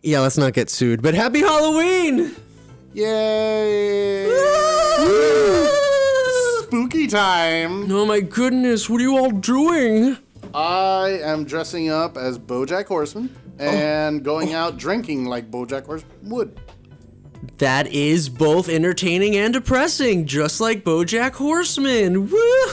Yeah, let's not get sued. But happy Halloween! Yay! Spooky time. Oh my goodness, what are you all doing? I am dressing up as BoJack Horseman and going out drinking like BoJack Horseman would. That is both entertaining and depressing, just like BoJack Horseman. Woo!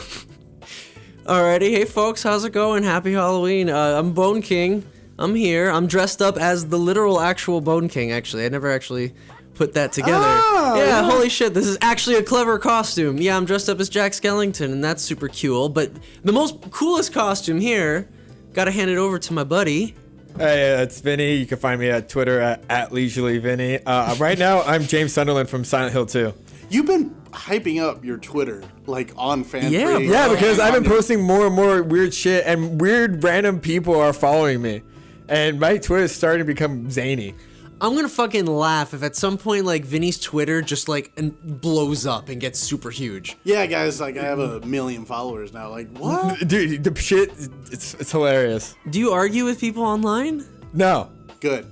Alrighty, hey folks, how's it going? Happy Halloween. I'm Bone King. I'm here. I'm dressed up as the literal actual Bone King, actually. I never actually put that together. Yeah, holy shit, this is actually a clever costume. Yeah, I'm dressed up as Jack Skellington, and that's super cool. But the most coolest costume here, gotta hand it over to my buddy. Hey, it's Vinny. You can find me at Twitter at LeisurelyVinny. Right now, I'm James Sunderland from Silent Hill 2. You've been hyping up your Twitter, like on fan Yeah, because I've been posting more and more weird shit, and weird random people are following me. And my Twitter is starting to become zany. I'm gonna fucking laugh if at some point, like, Vinny's Twitter just, like, blows up and gets super huge. Yeah, guys, like, I have 1 million followers now. Like, what? Dude, the shit, it's hilarious. Do you argue with people online? No. Good.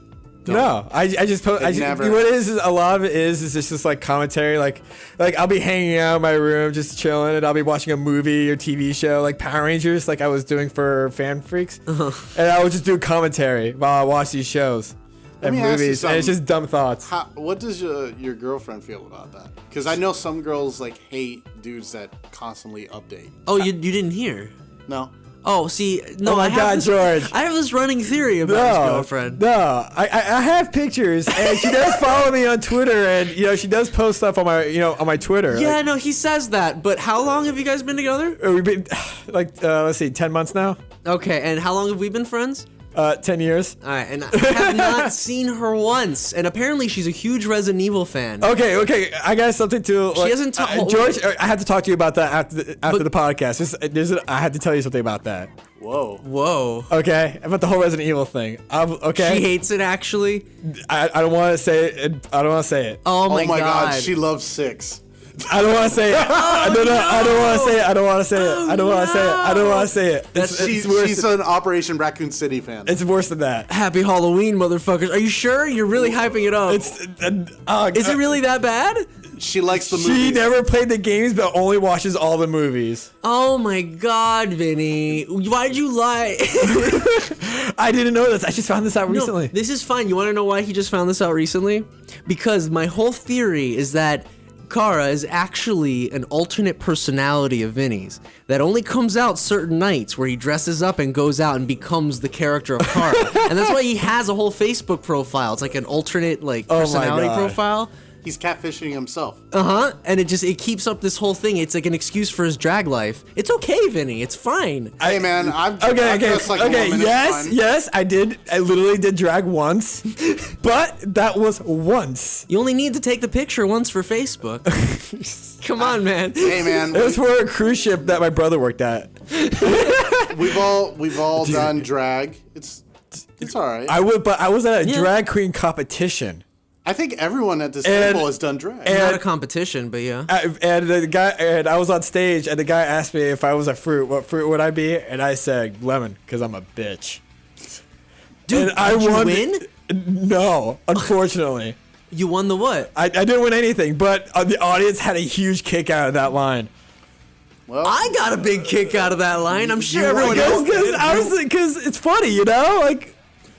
Don't. No, I just post. Never. What it is a lot of it is just like commentary. Like I'll be hanging out in my room, just chilling, and I'll be watching a movie or TV show, like Power Rangers, like I was doing for Fan Freaks, and I would just do commentary while I watch these shows and movies, and it's just dumb thoughts. What does your girlfriend feel about that? Because I know some girls like hate dudes that constantly update. Oh, you didn't hear? No. Oh, see, no. Oh my God, George! I have this running theory about his girlfriend. No, I have pictures, and she does follow me on Twitter, and she does post stuff on my on my Twitter. Yeah, no, he says that. But how long have you guys been together? We've been like let's see, 10 months now. Okay, and how long have we been friends? 10 years. All right, and I have not seen her once, and apparently she's a huge Resident Evil fan. Okay, I got something to. She hasn't talked. George, I have to talk to you about that after the podcast. I had to tell you something about that. Whoa. Okay, about the whole Resident Evil thing. Okay. She hates it, actually. I don't want to say it. I don't want to say it. Oh my God. She loves 6. I don't want to say it. I don't want to say it. I don't want to say it. I don't want to say it. I don't want to say it. She's an Operation Raccoon City fan. It's worse than that. Happy Halloween, motherfuckers. Are you sure? You're really hyping it up. Is it really that bad? She likes the movies. She never played the games, but only watches all the movies. Oh my God, Vinny. Why'd you lie? I didn't know this. I just found this out recently. No, this is fine. You want to know why he just found this out recently? Because my whole theory is that Kara is actually an alternate personality of Vinny's that only comes out certain nights where he dresses up and goes out and becomes the character of Kara. And that's why he has a whole Facebook profile. It's like an alternate personality profile. He's catfishing himself. And it keeps up this whole thing. It's like an excuse for his drag life. It's okay, Vinny. It's fine. Hey man, Yes, I did. I literally did drag once, but that was once. You only need to take the picture once for Facebook. Come on, man. Hey man, it was for a cruise ship that my brother worked at. We've all done drag. It's all right. I was at a drag queen competition. I think everyone at this table has done drag. Not a competition, but yeah. And I was on stage, and the guy asked me if I was a fruit, what fruit would I be? And I said lemon, because I'm a bitch. Dude, did you win? No, unfortunately. You won the what? I didn't win anything, but the audience had a huge kick out of that line. Well, I got a big kick out of that line. I'm sure everyone else did. Because it's funny, like.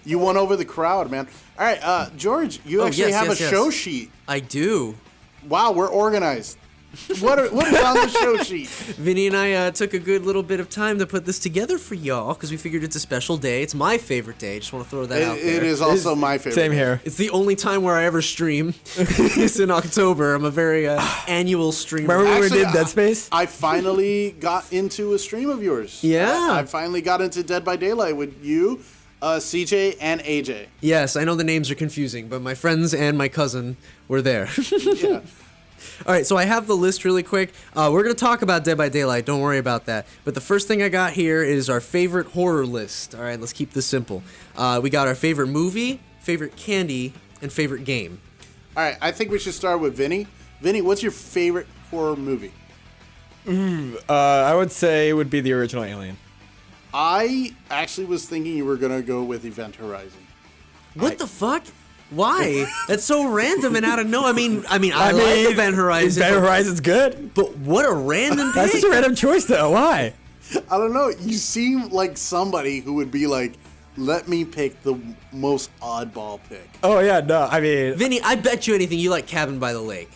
You won over the crowd, man. All right, George, you actually have a show sheet. I do. Wow, we're organized. What is on the show sheet? Vinny and I took a good little bit of time to put this together for y'all because we figured it's a special day. It's my favorite day. Just want to throw that out there. It is also my favorite. Same here. It's the only time where I ever stream. It's in October. I'm a very annual streamer. Remember when we did Dead Space? I finally got into a stream of yours. Yeah. I finally got into Dead by Daylight with you, CJ, and AJ. Yes, I know the names are confusing, but my friends and my cousin were there. Yeah. All right, so I have the list really quick. We're going to talk about Dead by Daylight. Don't worry about that. But the first thing I got here is our favorite horror list. All right, let's keep this simple. We got our favorite movie, favorite candy, and favorite game. All right, I think we should start with Vinny. Vinny, what's your favorite horror movie? I would say it would be the original Alien. I actually was thinking you were going to go with Event Horizon. What the fuck? Why? That's so random and out of no. I mean, I like Event Horizon. Event Horizon's good. But what a random pick. That's such a random choice, though. Why? I don't know. You seem like somebody who would be like, let me pick the most oddball pick. Oh, yeah, no. I mean... Vinny, I bet you anything you like Cabin by the Lake.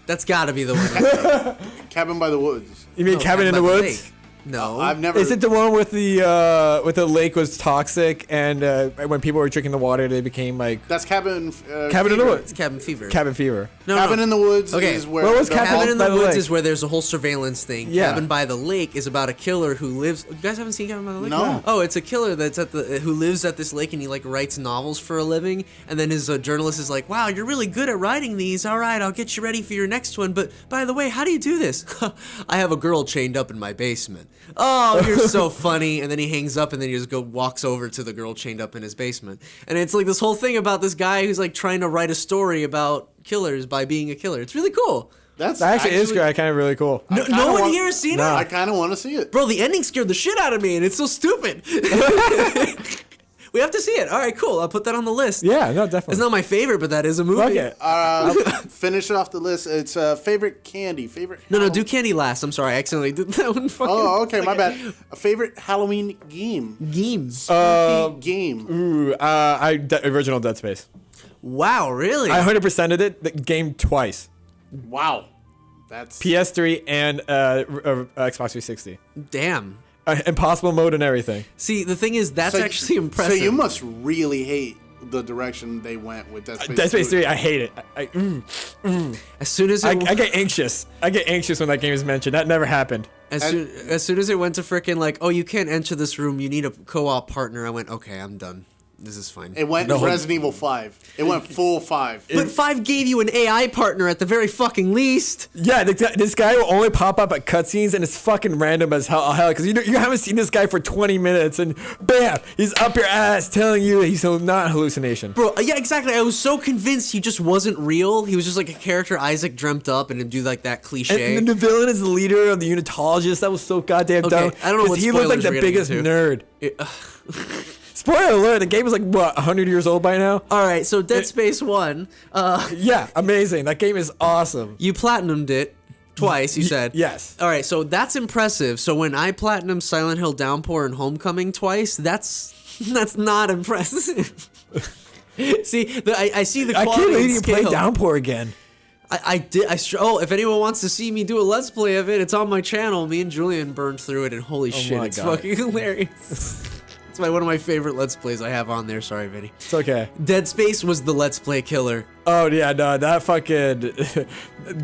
That's got to be the one. Cabin by the Woods. You mean Cabin in the by Woods? Lake. No. I've never... Is it the one with the lake was toxic and when people were drinking the water they became like... That's Cabin... Cabin in the Woods. It's Cabin Fever. Cabin Fever. No, Cabin in the Woods Okay. is where... What was Cabin in the by the Woods Lake? is where there's a whole surveillance thing. Yeah. Cabin by the Lake is about a killer who lives... You guys haven't seen Cabin by the Lake? No. Oh, it's a killer that's who lives at this lake and he like writes novels for a living. And then his journalist is like, wow, you're really good at writing these. All right, I'll get you ready for your next one. But by the way, how do you do this? I have a girl chained up in my basement. Oh, you're so funny. And then he hangs up and then he just walks over to the girl chained up in his basement. And it's like this whole thing about this guy who's like trying to write a story about killers by being a killer. It's really cool. That's That actually is kind of really cool. No one here has seen it? I kind of want to see it. Bro, the ending scared the shit out of me, and it's so stupid. We have to see it. All right, cool. I'll put that on the list. Yeah, no, definitely. It's not my favorite, but that is a movie. Fuck it. Finish off the list. It's favorite candy. Favorite... No, do candy last. I'm sorry. I accidentally did that one. Oh, okay, my bad. A favorite Halloween game. Games. Spooky game. Ooh, original Dead Space. Wow, really? I 100%ed it. The game twice. Wow. That's... PS3 and Xbox 360. Damn. Impossible mode and everything. See, the thing is, that's actually impressive. So you must really hate the direction they went with Dead Space 3. Dead Space 3, I hate it. As soon as I get anxious. I get anxious when that game is mentioned. That never happened. as soon as it went to frickin' like, oh, you can't enter this room. You need a co-op partner. I went, okay, I'm done. This is fine. It went Resident Evil 5. It went full 5. But 5 gave you an AI partner at the very fucking least. Yeah, this guy will only pop up at cutscenes, and it's fucking random as hell. Because you haven't seen this guy for 20 minutes, and bam, he's up your ass telling you that he's not hallucination. Bro, yeah, exactly. I was so convinced he just wasn't real. He was just like a character Isaac dreamt up and do like that cliche. And the villain is the leader of the unitologist. That was so goddamn dumb. I don't know what he looked like spoilers the we're getting biggest into. nerd. Spoiler alert, the game is like, what, 100 years old by now? All right, so Dead Space 1. Yeah, amazing. That game is awesome. You platinumed it twice, you said. Yes. All right, so that's impressive. So when I platinumed Silent Hill Downpour and Homecoming twice, that's not impressive. See, I see the I quality can't believe and you play scale. Downpour again. I did. If anyone wants to see me do a Let's Play of it, it's on my channel. Me and Julian burned through it, and holy shit, my it's God. fucking hilarious. It's one of my favorite Let's Plays I have on there. Sorry, Vinny. It's okay. Dead Space was the Let's Play killer. Oh, yeah, no, that fucking...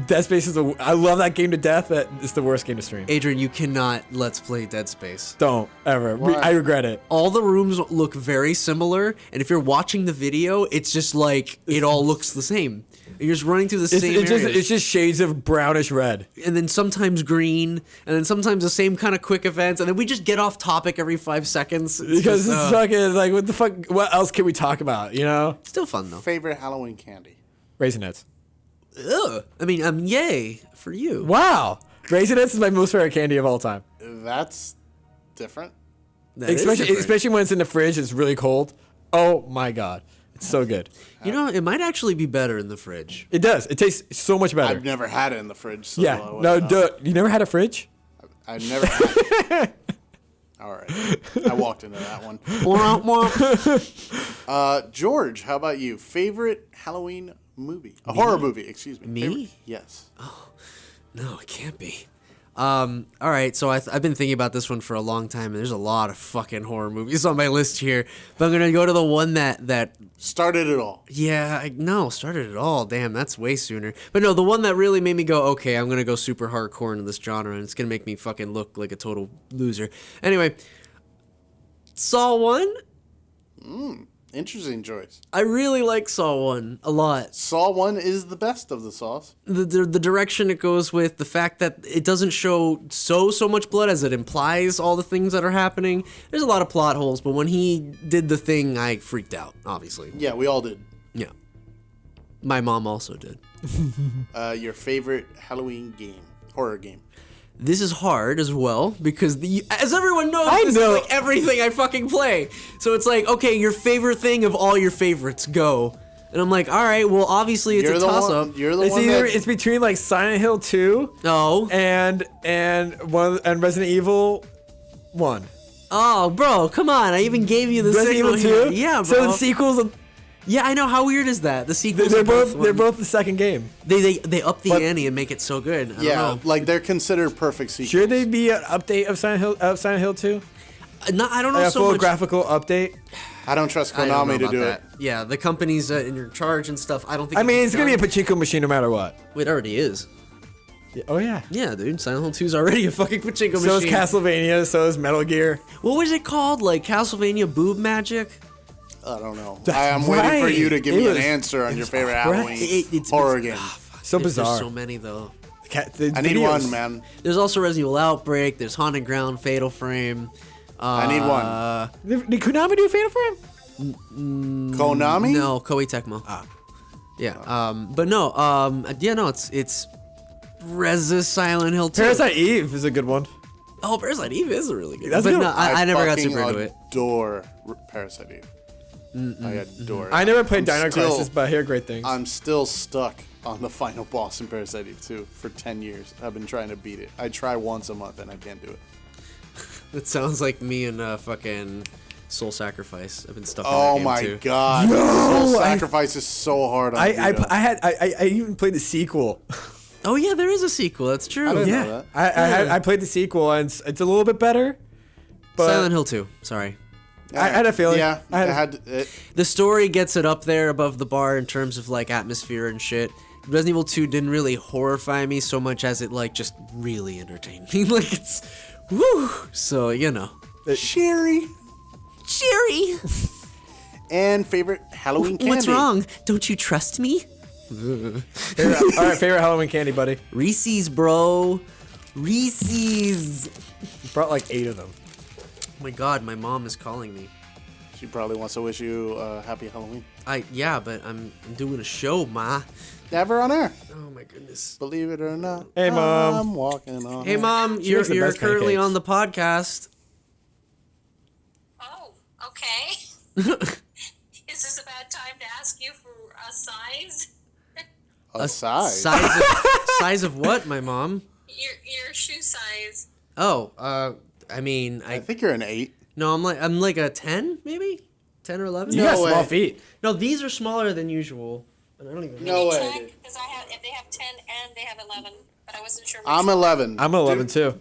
Dead Space is I love that game to death, but it's the worst game to stream. Adrian, you cannot Let's Play Dead Space. Don't, ever. Why? I regret it. All the rooms look very similar, and if you're watching the video, it's just like it all looks the same. You're just running through the same areas. It's just shades of brownish red. And then sometimes green, and then sometimes the same kind of quick events, and then we just get off topic every 5 seconds. Because it's fucking, like, what the fuck, what else can we talk about, you know? still fun, though. Favorite Halloween candy. Raisinets. Ugh. I mean, yay for you. Wow. Raisinets is my most favorite candy of all time. That's different. That is different. Especially when it's in the fridge, it's really cold. Oh my God. It's so good. You know, it might actually be better in the fridge. It does. It tastes so much better. I've never had it in the fridge. So Yeah. No, you never had a fridge? I never had it. All right. I walked into that one. Womp, womp. George, how about you? Favorite Halloween movie? A horror movie, excuse me. Me? Favorite? Yes. No, it can't be. All right, so I've been thinking about this one for a long time, and there's a lot of fucking horror movies on my list here. But I'm gonna go to the one that Started it all. started it all. Damn, that's way sooner. But no, the one that really made me go, okay, I'm gonna go super hardcore into this genre, and it's gonna make me fucking look like a total loser. Anyway, Saw 1. Interesting choice. I really like Saw 1 a lot. Saw 1 is the best of the Saws. The direction it goes with, the fact that it doesn't show so much blood as it implies all the things that are happening. There's a lot of plot holes, but when he did the thing, I freaked out, obviously. Yeah, we all did. Yeah. My mom also did. Your favorite Halloween game, horror game. This is hard as well, because as everyone knows, I this know. is like everything I fucking play. So it's like, okay, your favorite thing of all your favorites, go. And I'm like, all right, well, obviously it's You're a the toss one. up. You're the It's one either that. it's between like Silent Hill 2 Oh, and Resident Evil 1. oh, bro, come on! I even gave you the Resident signal Evil 2? here. Yeah, bro. So the sequels, yeah, I know. How weird is that? The sequels. they're are both the second game. They up the But- ante and make it so good. I don't Yeah, know. like they're considered perfect sequels. Should they be an update of Silent Hill 2? No, I don't know Like a so full much. graphical update? I don't trust I don't know Konami to about do that. it. Yeah, the company's in your charge and stuff. I don't think. I it mean, can it's going to be a done. pachinko machine no matter what. It already is. Yeah, oh, yeah. Yeah, dude. Silent Hill 2 is already a fucking pachinko So is machine. Castlevania, so is Metal Gear. What was it called? Like Castlevania Boob Magic? I don't know. That's I am waiting for right. you to give It me an was- answer on your favorite right. Halloween It's horror game. So There's bizarre. so many though. The I need videos. one, man. There's also Resident Evil Outbreak. There's Haunted Ground, Fatal Frame. I need one. Did Konami do Fatal Frame? Konami? No, Koei Tecmo. Yeah. But no. Yeah. No. It's Reza Silent Hill 2. Parasite Eve is a good one. Oh, Parasite Eve is a really good. That's But good. no, I never got fucking super into it. adore Parasite Eve. I adore it. I never played I'm Dino still- Crisis, but I hear great things. I'm still stuck on the final boss in Parasite Eve 2 for 10 years. I've been trying to beat it. I try once a month and I can't do it. It sounds like me and fucking Soul Sacrifice. I've been stuck. Oh in that my game too. god. Yo, Soul I- Sacrifice is so hard on I Vita. I even played the sequel. Oh yeah, there is a sequel. That's true. I didn't know Yeah, that. I played the sequel and it's a little bit better. But Silent Hill 2. Sorry. I had a feeling. Yeah, I had a- it had it, The story gets it up there above the bar in terms of like atmosphere and shit. Resident Evil 2 didn't really horrify me so much as it like just really entertained me. Like it's woo. So, you know. Sherry. Cheery. And favorite Halloween candy. What's wrong? Don't you trust me? all right, favorite Halloween candy, buddy. Reese's, bro. Reese's. Brought like 8 of them. Oh my god, my mom is calling me. She probably wants to wish you a happy Halloween. Yeah, but I'm doing a show, ma. Never on air. Oh my goodness. Believe it or not. Hey, Mom. I'm walking on Hey air. mom, She you're makes the best currently pancakes. on the podcast. Oh, okay. Is this a bad time to ask you for a size? A size. Size of what, my mom? Your shoe size. Oh, I mean, I think you're an 8. no, I'm like a 10 maybe, 10 or 11. You No got small way. feet. No, these are smaller than usual. But I don't even know. No way, Check, dude. because if they have 10 and they have 11, but I wasn't sure. Which I'm 11. I'm 11 Dude, too.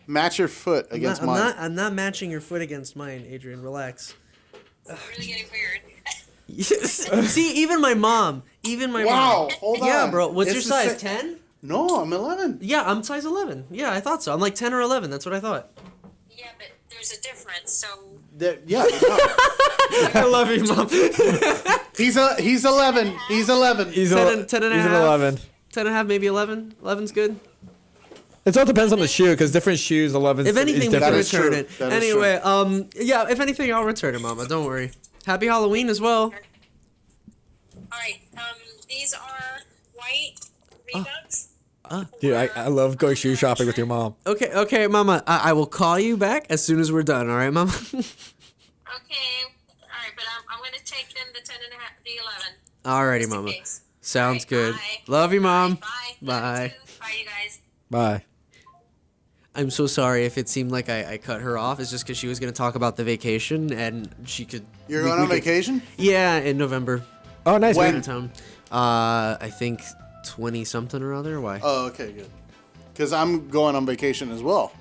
Match your foot against mine. I'm not matching your foot against mine, Adrian. Relax. really getting weird. See, even my mom, Wow, hold on. Yeah, bro. What's It's your the size? 10? No, I'm 11. Yeah, I'm size 11. Yeah, I thought so. I'm like 10 or 11. That's what I thought. Yeah, but there's a difference. So Yeah. I love you, mom. He's 11. He's 11. He's 10 and a he's an half. 11. 10 and a half, maybe 11. 11's good. It all depends on the shoe because different shoes 11 If anything, is we can That different. is return true. it. That is Anyway, yeah, if anything, I'll return it, Mama. Don't worry. Happy Halloween as well. all right, these are white Reeboks. Dude, I love going shoe shopping with your mom. Okay, Mama. I will call you back as soon as we're done. All right, Mama. Okay, all right, but I'm gonna take them the 10 and a half, the 11. Alrighty, Just in Mama. case. Sounds All right, good. bye. Love you, Mom. Bye. Bye. Love you too. Bye, you guys. Bye. I'm so sorry if it seemed like I cut her off. It's just because she was going to talk about the vacation and she could. You're we- going we on could- vacation? Yeah, in November. Oh, nice. When? man. In town. I think 20 something or other. Why? Oh, okay, good. Because I'm going on vacation as well.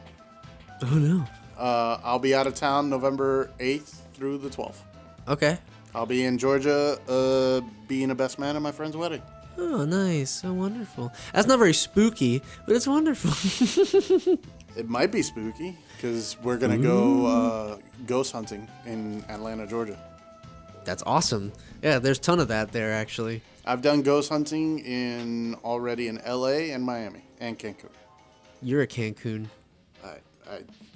Oh no. I'll be out of town November 8th through the 12th. Okay. I'll be in Georgia being a best man at my friend's wedding. Oh, nice. So wonderful. That's not very spooky, but it's wonderful. It might be spooky because we're going to go ghost hunting in Atlanta, Georgia. That's awesome. Yeah, there's a ton of that there actually. I've done ghost hunting already in LA and Miami and Cancun. You're a Cancun.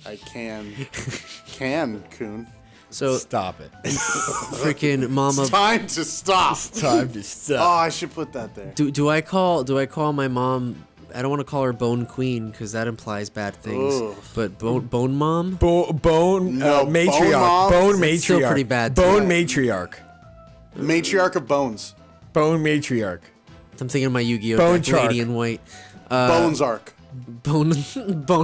I can coon. So Stop it. freaking Mama. Time to stop. Time to Oh, stop. I should put that there. Do I call my mom? I don't want to call her Bone Queen because that implies bad things. Ugh. But Bone Mom. Bone No, matriarch. bone mom Bone is matriarch. still pretty bad, too. Bone matriarch. Matriarch of Bones. Bone Matriarch. I'm thinking of my Yu-Gi-Oh! Bone deck, Shark. Lady in White. Bones Arc. Bone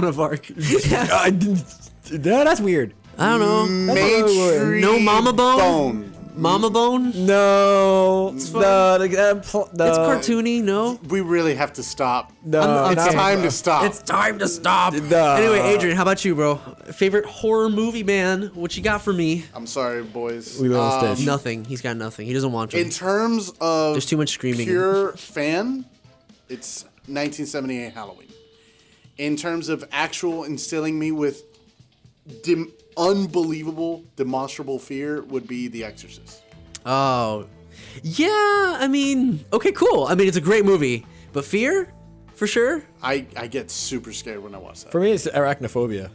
of Arc. I didn't- No, that's weird. I don't know. Matri No Mama Bone? Bone. Mama Bone? No. fine. No. No. It's cartoony, no? We really have to stop. No. I'm It's not- time to stop. It's time to stop. No. Anyway, Adrian, how about you, bro? Favorite horror movie, man? What you got for me? I'm sorry, boys. Lilo and Stitch. Nothing. He's got nothing. He doesn't want to. In terms of There's too much screaming. pure fan, it's 1978 Halloween. In terms of actual instilling me with unbelievable, demonstrable fear, would be The Exorcist. Oh. Yeah, I mean, okay, cool. I mean, it's a great movie. But fear? For sure? I get super scared when I watch that. For me, it's arachnophobia.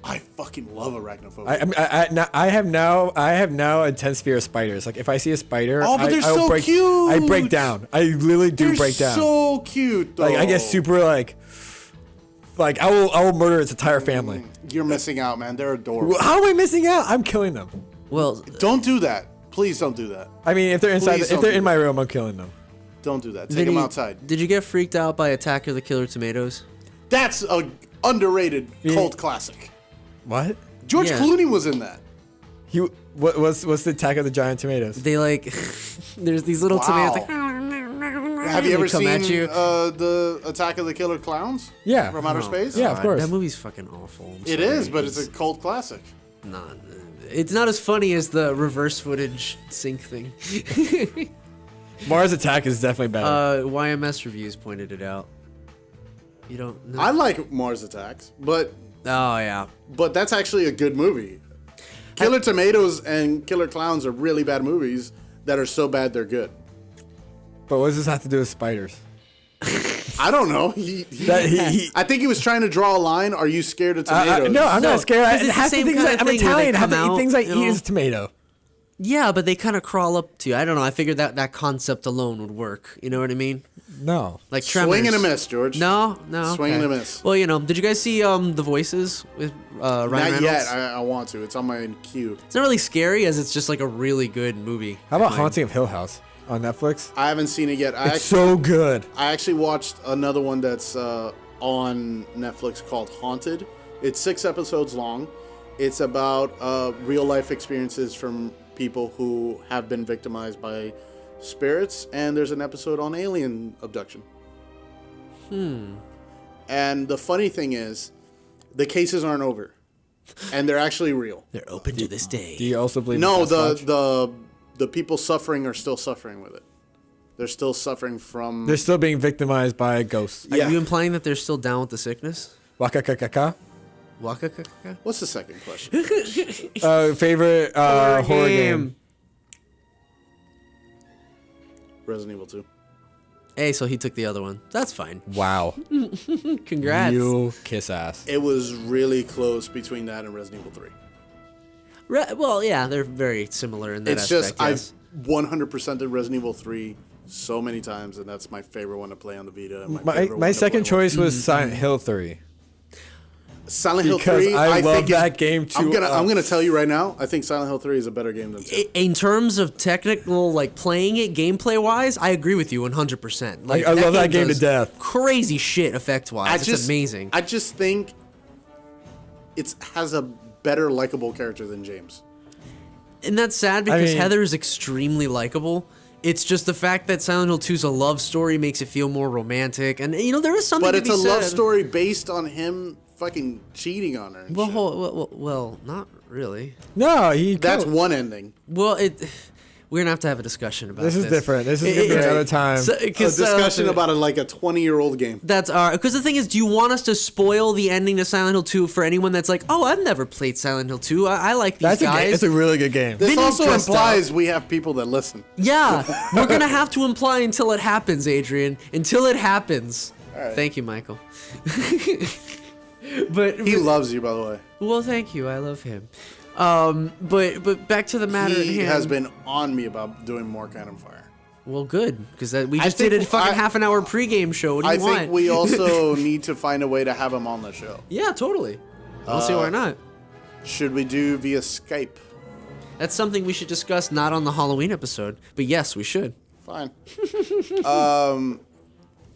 I fucking love arachnophobia. I have now intense fear of spiders. Like if I see a spider, Oh, but they're I will so break, cute. I break down. I literally do They're break down. so cute, though. Like I get super like I will murder its entire family. You're missing out, man. They're adorable. How am I missing out? I'm killing them. Well, Don't do that. Please don't do that. I mean, if they're inside, Please if don't they're do in my room, I'm killing them. Don't do that. Take Vinny, them outside. Did you get freaked out by Attack of the Killer Tomatoes? That's a underrated cult classic. What? George Yeah. Clooney was in that. What's the Attack of the Giant Tomatoes? They like, there's these little Wow. tomatoes. Have you They ever come at seen you. the Attack of the Killer Clowns? Yeah. From outer space? Yeah, of God, course. That movie's fucking awful. I'm It sorry. is, but it's a cult classic. Not. It's not as funny as the reverse footage sync thing. Mars Attack is definitely better. YMS reviews pointed it out. You don't know? I like Mars Attacks, but Oh yeah. that's actually a good movie. Killer Tomatoes and Killer Clowns are really bad movies that are so bad they're good. But what does this have to do with spiders? I don't know. I think he was trying to draw a line. Are you scared of tomatoes? No, I'm No, not scared. 'cause it's the Half the same things kinda I'm thing where they Italian. Half come the out, things I you eat know? is tomato. Yeah, but they kind of crawl up to you. I don't know. I figured that concept alone would work. You know what I mean? No. Like Tremors. Swing and a miss, George. No. Swing okay. and a miss. Well, you know, did you guys see The Voices with Ryan Not Reynolds? yet. I want to. It's on my queue. It's not really scary as it's just like a really good movie. How about Haunting of Hill House on Netflix? I haven't seen it yet. It's so good. I actually watched another one that's on Netflix called Haunted. It's 6 episodes long. It's about real life experiences from people who have been victimized by spirits, and there's an episode on alien abduction. And the funny thing is, the cases aren't over, and they're actually real. They're open to this day. Do you also believe No, in Sasquatch? the people suffering are still suffering with it. They're still suffering from. They're still being victimized by ghosts. Are Yeah. you implying that they're still down with the sickness? Waka-ka-ka-ka. Waka. What's the second question? Favorite horror game? Resident Evil 2. Hey, so he took the other one. That's fine. Wow. Congrats. You kiss ass. It was really close between that and Resident Evil 3. Well, yeah, they're very similar in that It's aspect. just yes. I've 100% did Resident Evil 3 so many times, and that's my favorite one to play on the Vita. And My favorite one to second play choice on- was Silent Hill 3. Silent Hill Because 3. I love think that game too. I'm gonna tell you right now. I think Silent Hill 3 is a better game than 2. In terms of technical, like playing it gameplay wise, I agree with you 100%. Like I love that game to does death. Crazy shit effect wise. It's amazing. I just think it has a better likable character than James. And that's sad because mean- Heather is extremely likable. It's just the fact that Silent Hill 2 is a love story makes it feel more romantic. And, you know, there is something But to it's be a love said. story based on him fucking cheating on her. And Well, shit. well, not really. No, he. That's killed- one ending. Well, we're gonna have a discussion about This this. is different. This is gonna be another time. A discussion about like a 20-year-old game. That's our. Because the thing is, do you want us to spoil the ending to Silent Hill 2 for anyone that's like, oh, I've never played Silent Hill 2. I like these That's a guys. game. It's a really good game. This Vinny's also dressed implies we have people that listen. Yeah, we're gonna have to imply until it happens, Adrian. Until it happens. right. Thank you, Michael. but He loves you, by the way. well, thank you. I love him. But back to the matter at He hand. has been on me about doing more CanonFire. Well, good, because we I just did a think fucking I- half an hour pregame show. What do I you want? think we also need to find a way to have him on the show. Yeah, totally. I don't see why not. Should we do via Skype? That's something we should discuss not on the Halloween episode, but yes, we should. Fine.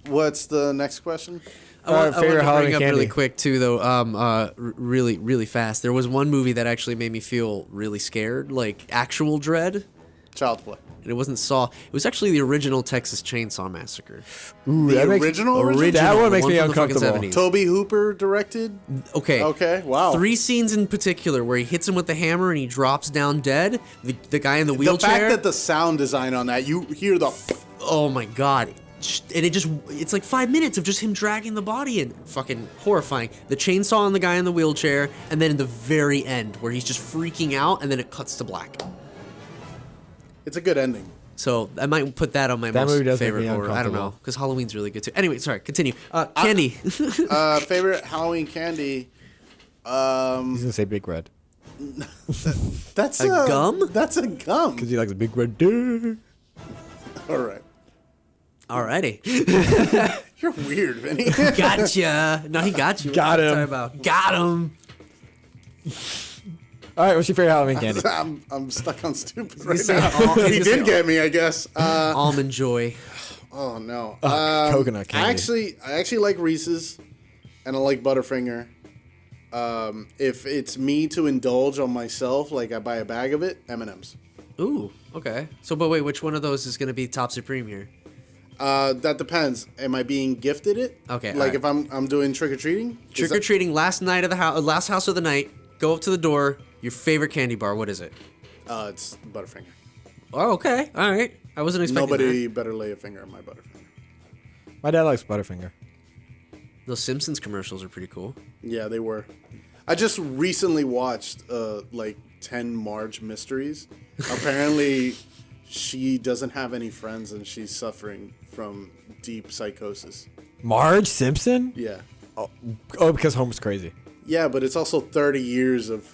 What's the next question? I want to favorite bring Halloween up really candy. quick too, though. Really, really fast. There was one movie that actually made me feel really scared, like actual dread. Child's Play. And it wasn't Saw. It was actually the original Texas Chainsaw Massacre. Ooh, The that makes- original? That one makes one me from the fucking uncomfortable. 70s. Toby Hooper directed. Okay. Okay, wow. 3 scenes in particular where he hits him with the hammer and he drops down dead. The guy in the The wheelchair. fact that the sound design on that, you hear the. Oh my god. And it's like 5 minutes of just him dragging the body in. Fucking horrifying. The chainsaw on the guy in the wheelchair, and then in the very end where he's just freaking out, and then it cuts to black. It's a good ending. So I might put that on my That most movie does make favorite me horror. I don't know, uncomfortable. because Halloween's really good too. Anyway, sorry, continue. Candy. Favorite Halloween candy. He's gonna say Big Red That's A gum? That's a gum. because he likes a Big Red dick. All right. Alrighty. You're weird, Vinny. Gotcha. No, he got you. Got What are you him. talking about? Got him. All right, what's your favorite Halloween candy? I'm stuck on stupid right say now. all- He he's did gonna get me, I guess. Almond Joy. Oh no. Coconut candy. I actually like Reese's, and I like Butterfinger. If it's me to indulge on myself, like I buy a bag of it, M&M's. Ooh, okay. So, but wait, which one of those is going to be top supreme here? That depends. Am I being gifted it? Okay, Like alright. if I'm doing trick or treating. Trick or treating, last house of the night. Go up to the door. Your favorite candy bar. What is it? It's Butterfinger. Oh, okay. All right. I wasn't expecting Nobody better lay a finger on my Butterfinger. My dad likes Butterfinger. that. Those Simpsons commercials are pretty cool. Yeah, they were. I just recently watched like 10 Marge mysteries. Apparently, she doesn't have any friends and she's suffering from deep psychosis. Marge Simpson? Yeah. Oh, because Homer's crazy. Yeah, but it's also 30 years of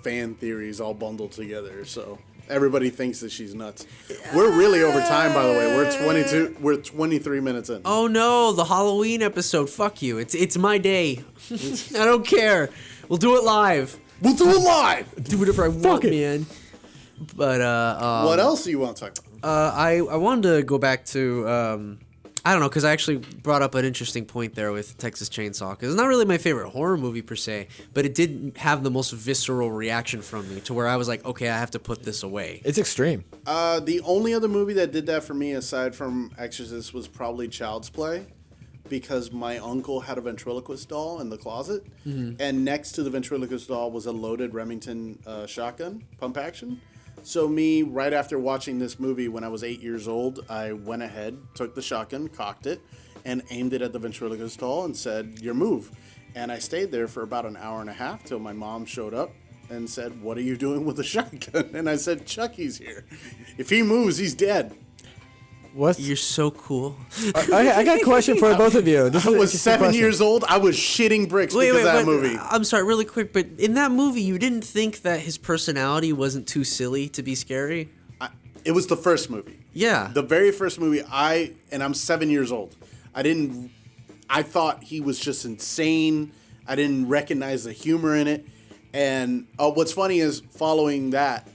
fan theories all bundled together, so everybody thinks that she's nuts. We're really over time, by the way. We're 23 minutes in. Oh no, the Halloween episode. Fuck you. It's my day. I don't care. We'll do it live. We'll do it live! Do whatever I want, man. But What else do you want to talk about? I wanted to go back to I don't know, because I actually brought up an interesting point there with Texas Chainsaw, because it's not really my favorite horror movie per se, but it did have the most visceral reaction from me to where I was like, okay, I have to put this away. It's extreme. The only other movie that did that for me, aside from Exorcist, was probably Child's Play, because my uncle had a ventriloquist doll in the closet, and next to the ventriloquist doll was a loaded Remington shotgun, pump action. So me, right after watching this movie when I was 8 years old, I went ahead, took the shotgun, cocked it, and aimed it at the ventriloquist doll and said, "Your move." And I stayed there for about an hour and a half till my mom showed up and said, "What are you doing with the shotgun?" And I said, "Chucky's here. If he moves, he's dead." What's You're so cool. I got a question for both of you. This I is an was interesting 7 question. years old. I was shitting bricks because of that movie. I'm sorry, really quick, but in that movie, you didn't think that his personality wasn't too silly to be scary? It was the first movie. Yeah. The very first movie, I'm 7 years old. I thought he was just insane. I didn't recognize the humor in it. And what's funny is following that,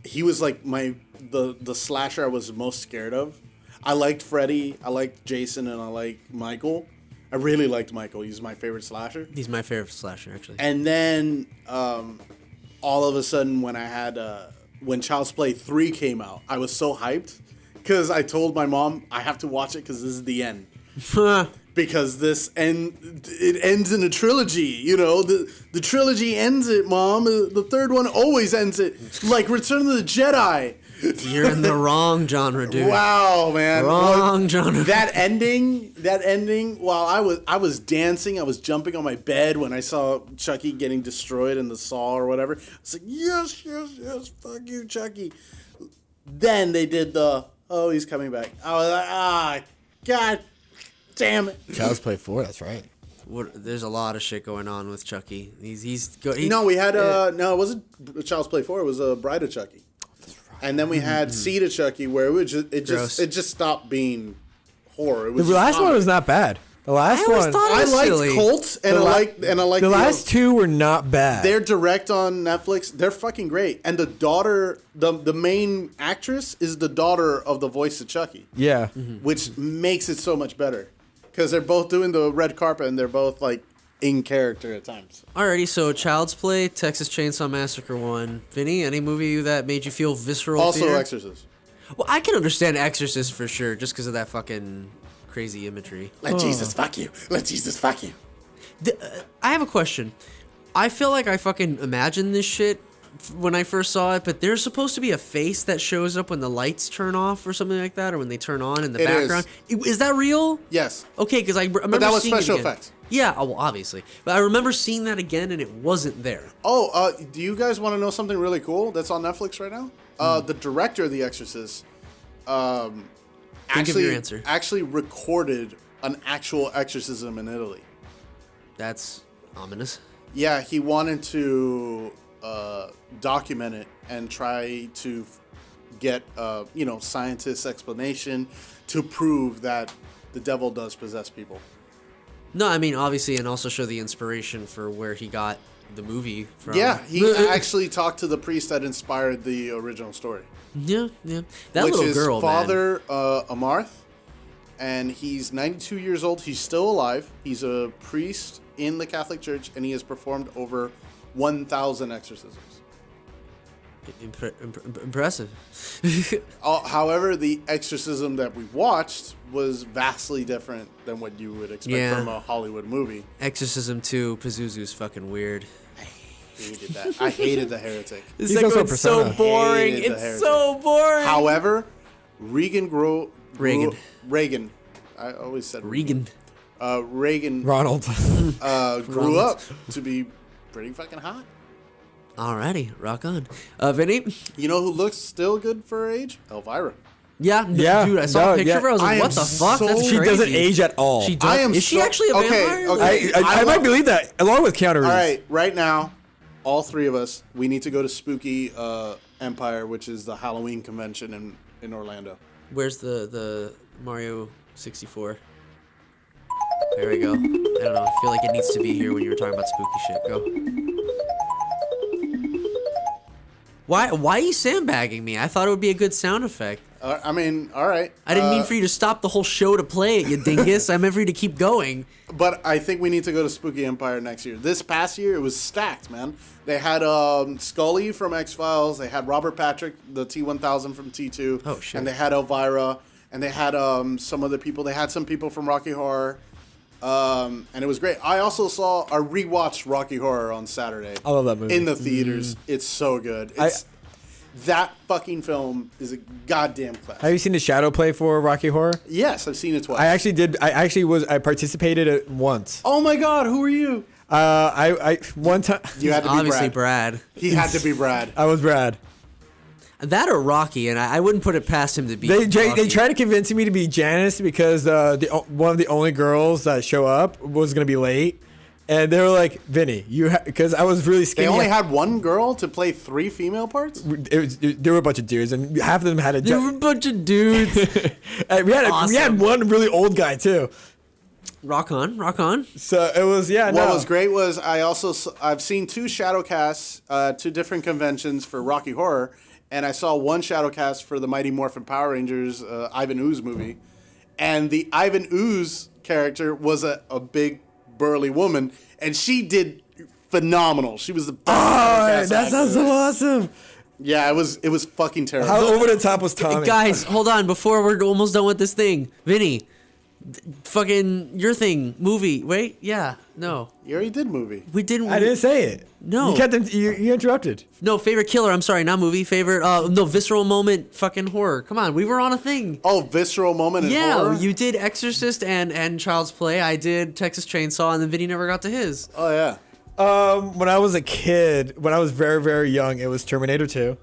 he was like the slasher I was most scared of. I liked Freddy, I liked Jason, and I liked Michael. I really liked Michael. He's my favorite slasher. He's my favorite slasher, actually. And then all of a sudden when Child's Play 3 came out, I was so hyped because I told my mom I have to watch it because this is the end. Because it ends in a trilogy, you know. The trilogy ends it, Mom. The third one always ends it, like Return of the Jedi. You're in the wrong genre, dude. Wow, man. Wrong genre. That ending, while I was dancing, I was jumping on my bed when I saw Chucky getting destroyed in the saw or whatever. I was like, yes, fuck you, Chucky. Then they did he's coming back. I was like, God damn it. Child's Play 4, that's right. There's a lot of shit going on with Chucky. No, we had no, it wasn't Child's Play 4. It was a Bride of Chucky. And then we had Seed of Chucky, where it just stopped being horror. It was The just last one comedy. was not bad. The last I always one. thought it I was liked silly. Cult, and I like the last two were not bad. They're direct on Netflix. They're fucking great. And the daughter, the main actress, is the daughter of the voice of Chucky. Yeah. Which makes it so much better. Because they're both doing the red carpet, and they're both, like, in character at times. Alrighty, so Child's Play, Texas Chainsaw Massacre 1. Vinny, any movie that made you feel visceral Also fear? Exorcist. Well, I can understand Exorcist for sure, just because of that fucking crazy imagery. Let Jesus fuck you. Let Jesus fuck you. I have a question. I feel like I fucking imagined this shit when I first saw it, but there's supposed to be a face that shows up when the lights turn off or something like that, or when they turn on in the background. Is that real? Yes. Okay, because I remember that was seeing special it again. effects. Yeah, well, obviously. But I remember seeing that again, and it wasn't there. Oh, do you guys want to know something really cool that's on Netflix right now? The director of The Exorcist Think of your answer. actually recorded an actual exorcism in Italy. That's ominous. Yeah, he wanted to document it and try to get scientists' explanation to prove that the devil does possess people. No, I mean, obviously, and also show the inspiration for where he got the movie from. Yeah, he actually talked to the priest that inspired the original story. Yeah. That which little is girl, man. Father Amarth, and he's 92 years old. He's still alive. He's a priest in the Catholic Church, and he has performed over 1,000 exorcisms. Impressive. However, the exorcism that we watched was vastly different than what you would expect from a Hollywood movie. Exorcism 2, Pazuzu's fucking weird. Hated that. I hated the heretic. This He's also a segment's so persona. boring. Hated the It's heretic. so boring. However, Reagan. Reagan. I always said Regan. Reagan Ronald. grew up to be pretty fucking hot. Alrighty, rock on. Vinny? You know who looks still good for her age? Elvira. Yeah, Yeah, dude, I saw a no, picture yeah. of her. I was I like, am what the fuck? so- That's She crazy. doesn't age at all. She I does. am Is she so- actually a vampire? okay. I might believe that, along with Keanu Reeves. All right, right now, all three of us, we need to go to Spooky Empire, which is the Halloween convention in Orlando. Where's the Mario 64? There we go. I don't know. I feel like it needs to be here when you were talking about spooky shit. Go. Why are you sandbagging me? I thought it would be a good sound effect. I mean, all right. I didn't mean for you to stop the whole show to play it, you dingus. I meant for you to keep going. But I think we need to go to Spooky Empire next year. This past year, it was stacked, man. They had Scully from X-Files. They had Robert Patrick, the T-1000 from T2. Oh, shit. And they had Elvira. And they had some other people. They had some people from Rocky Horror. And it was great. I also rewatched Rocky Horror on Saturday. I love that movie. In the theaters. It's so good. That fucking film is a goddamn classic. Have you seen the shadow play for Rocky Horror? Yes, I've seen it twice. I participated it once. Oh my God, who are you? I one time. You had to be Obviously, Brad. Brad. He had to be Brad. I was Brad. That or Rocky, and I wouldn't put it past him to be They Rocky. tried to convince me to be Janice because one of the only girls that show up was gonna be late, and they were like, "Vinny, because I was really They skinny." only had one girl to play 3 female parts? There were a bunch of dudes, and half of them had a. There were a bunch of dudes. we had one really old guy too. Rock on, rock on. So it was What was great was I've seen 2 shadow casts, 2 different conventions for Rocky Horror, and I saw one shadow cast for the Mighty Morphin Power Rangers Ivan Ooze movie, and the Ivan Ooze character was a big burly woman, and she did phenomenal. She was the best. That sounds so awesome. Yeah, it was fucking terrible. How over the top was Tommy? Guys, hold on. Before we're almost done with this thing, Vinny, fucking your thing, movie. Wait, yeah, no, You already did movie. we didn't. I didn't say it. No. You kept you interrupted. No, favorite killer. I'm sorry, not movie. Favorite. No, visceral moment. Fucking horror. Come on, we were on a thing. Oh, visceral moment in Yeah, horror? you did Exorcist and Child's Play. I did Texas Chainsaw, and then Vinny never got to his. Oh, yeah. When I was a kid, when I was very, very young, it was Terminator 2.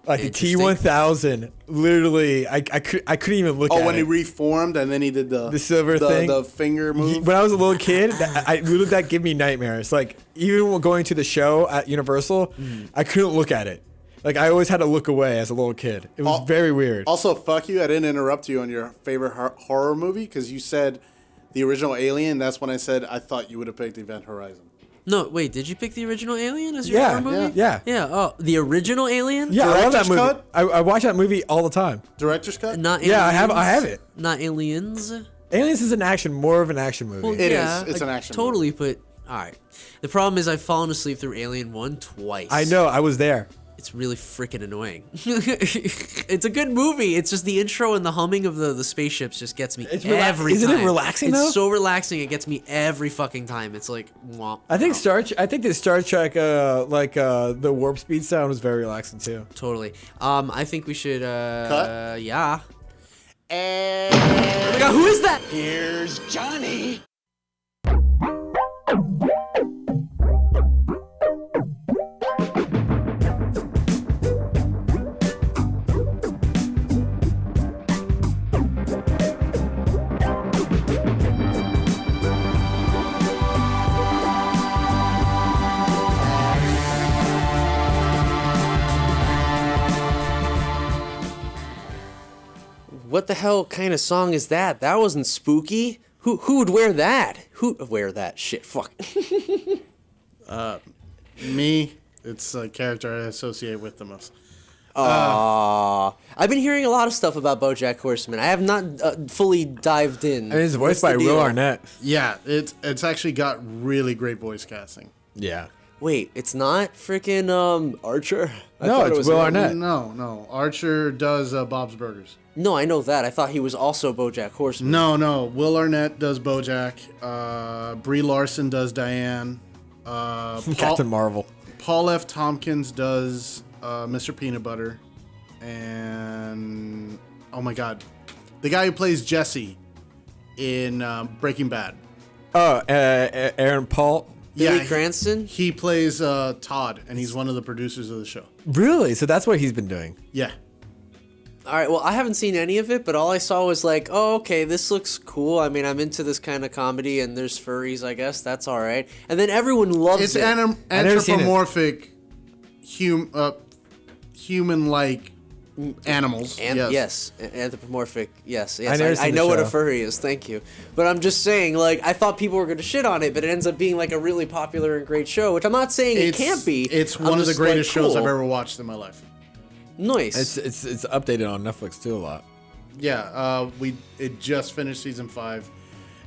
Like the Interesting. T-1000, literally, I couldn't even look at it. Oh, when he reformed and then he did the silver thing? the finger move. When I was a little kid, that gave me nightmares. Like, even when going to the show at Universal, I couldn't look at it. Like, I always had to look away as a little kid. It was very weird. Also, fuck you. I didn't interrupt you on your favorite horror movie because you said the original Alien, that's when I said I thought you would have picked Event Horizon. No, wait, did you pick the original Alien as your Yeah, horror movie? yeah. Yeah, oh, the original Alien? Yeah, I love that Director's movie. cut? I watch that movie all the time. Director's cut? Not Aliens? Yeah, I have it. Not Aliens? Aliens is more of an action movie. Well, It yeah, is. It's an action totally, but alright. The problem is I've fallen asleep through Alien 1 twice. I know, I was there. It's really freaking annoying. It's a good movie. It's just the intro and the humming of the spaceships just gets me every time. Isn't it relaxing though? It's so relaxing. It gets me every fucking time. It's like, womp. I think the Star Trek the warp speed sound was very relaxing too. Totally. I think we should Cut? Yeah. And Oh my god, who is that? Here's Johnny. What the hell kind of song is that? That wasn't spooky. Who would wear that? Who would wear that shit? Fuck. me, it's a character I associate with the most. I've been hearing a lot of stuff about BoJack Horseman. I have not fully dived in. And it's voiced What's by the Will deal? Arnett. Yeah, it's actually got really great voice casting. Yeah. Wait, it's not freaking Archer? I No, thought it it's was Will him. Arnett. No. Archer does Bob's Burgers. No, I know that. I thought he was also BoJack Horseman. No. Will Arnett does BoJack. Brie Larson does Diane. Captain Marvel. Paul F. Tompkins does Mr. Peanut Butter. And oh my God, the guy who plays Jesse in Breaking Bad. Oh, Aaron Paul. Billy Yeah, Cranston? He plays Todd, and he's one of the producers of the show. Really? So that's what he's been doing. Yeah. All right, well, I haven't seen any of it, but all I saw was like, oh, okay, this looks cool. I mean, I'm into this kind of comedy, and there's furries, I guess. That's all right. And then everyone loves It's it. never seen it. anthropomorphic, human-like animals. And yes, anthropomorphic. Yes. I never seen I the know what a show. furry is. Thank you. But I'm just saying, like, I thought people were going to shit on it, but it ends up being like a really popular and great show. Which I'm not saying it can't be. It's I'm one of the just, like, greatest shows cool. I've ever watched in my life. Nice. It's updated on Netflix too a lot. Yeah, it just finished season 5,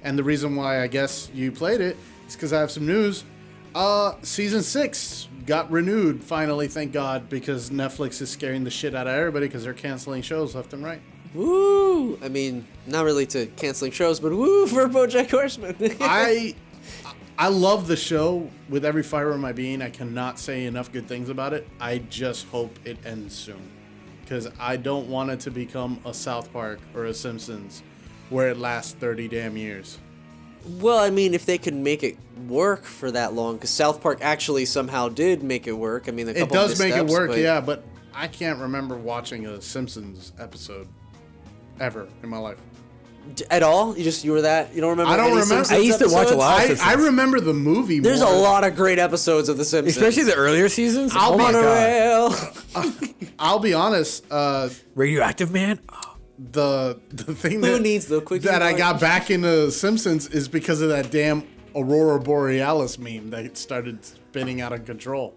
and the reason why I guess you played it is because I have some news. Season 6 got renewed finally, thank God, because Netflix is scaring the shit out of everybody because they're canceling shows left and right. Woo! I mean, not really to canceling shows, but woo for BoJack Horseman. I love the show with every fiber in my being. I cannot say enough good things about it. I just hope it ends soon, because I don't want it to become a South Park or a Simpsons where it lasts 30 damn years. Well, I mean, if they could make it work for that long, because South Park actually somehow did make it work. I mean, a couple It does make it missteps, work, but yeah, but I can't remember watching a Simpsons episode ever in my life. At all? You don't remember? I don't any remember. Simpsons I used to watch a episodes? lot. I Simpsons. remember the movie more. There's a lot of great episodes of The Simpsons. Especially the earlier seasons. I'll oh be my god. Monorail. I'll be honest, Radioactive Man. the thing Who needs the quickie that I mark? got back into Simpsons is because of that damn Aurora Borealis meme that started spinning out of control.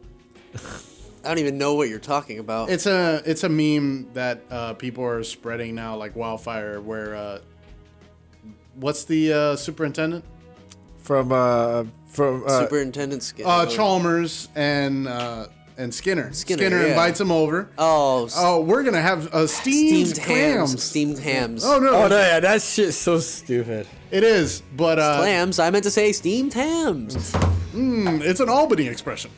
I don't even know what you're talking about. It's a meme that people are spreading now like wildfire. Where what's the superintendent? From Superintendent Skinner. Chalmers and Skinner. Skinner, yeah. invites him over. Oh, We're gonna have steamed clams. Steamed hams. Oh no, Oh no, yeah, that shit's so stupid. it is, but Clams. I meant to say steamed hams. it's an Albany expression.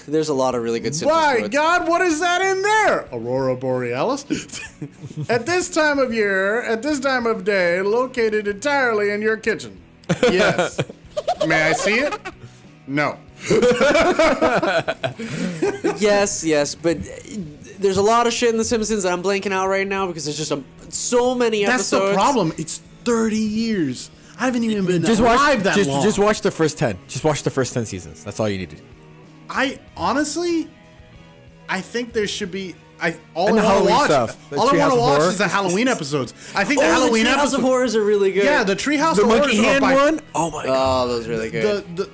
There's a lot of really good Simpsons My quotes. God, what is that in there? Aurora Borealis. At this time of year, at this time of day, located entirely in your kitchen. Yes. May I see it? No. Yes, but there's a lot of shit in The Simpsons that I'm blanking out right now because there's just so many That's episodes. the problem. It's 30 years. I haven't even been Just alive watch. that long. Just watch the first 10. Just watch the first 10 seasons. That's all you need to do. I honestly, I think there should be. all And I the want to Halloween watch, stuff. The all I Treehouse want to of watch Horror. is the Halloween episodes. I think the Oh, Halloween the Treehouse episodes. of Horrors are really good. Yeah, the Treehouse The of monkey Horrors hand are one. Oh my god. Oh, those are really good.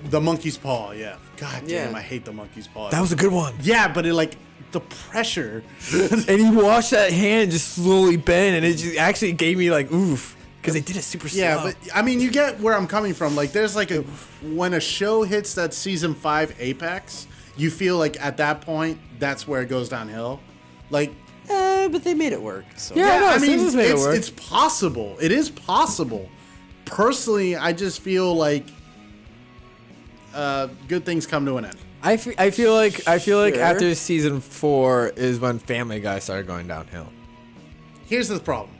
The monkey's paw. Yeah. God damn, Yeah. I hate the monkey's paw. That was a good one. Yeah, but it like the pressure. And he watched that hand just slowly bend, and it just actually gave me like oof, because they did it super slow. Yeah, but I mean, you get where I'm coming from. Like, there's like when a show hits that season 5 apex, you feel like at that point that's where it goes downhill. Like, But they made it work. So. Yeah. no, I mean, Simpsons made it work. it's possible. It is possible. Personally, I just feel like good things come to an end. I feel like Sure. after season 4 is when Family Guy started going downhill. Here's the problem.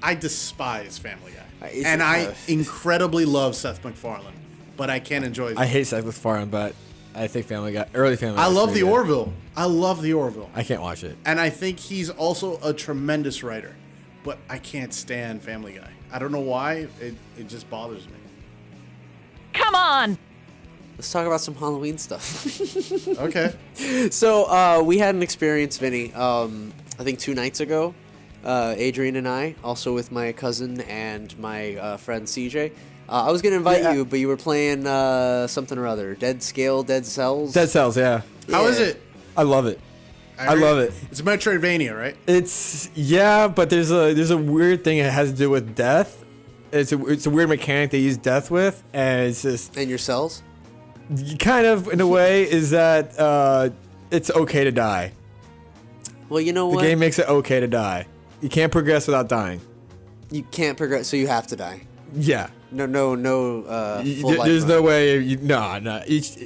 I despise Family Guy. It's- And I incredibly love Seth MacFarlane, but I can't enjoy it. I hate Seth MacFarlane, but I think early Family Guy. I is love pretty the good. Orville. I love the Orville. I can't watch it. And I think he's also a tremendous writer, but I can't stand Family Guy. I don't know why. It just bothers me. Come on! Let's talk about some Halloween stuff. Okay. So we had an experience, Vinny. I think 2 nights ago. Adrian and I, also with my cousin and my friend CJ. I was gonna invite Yeah. you, but you were playing something or other. Dead Cells. Dead Cells, yeah. How is Yeah. it? I love it. I heard love it. It's Metroidvania, right? It's but there's a weird thing that has to do with death. It's a weird mechanic they use death with, and it's just And your cells? kind of in a way is that it's okay to die. Well, you know The what? game makes it okay to die. You can't progress without dying. You can't progress, so you have to die. Yeah. No. Full life There's run. no way. No.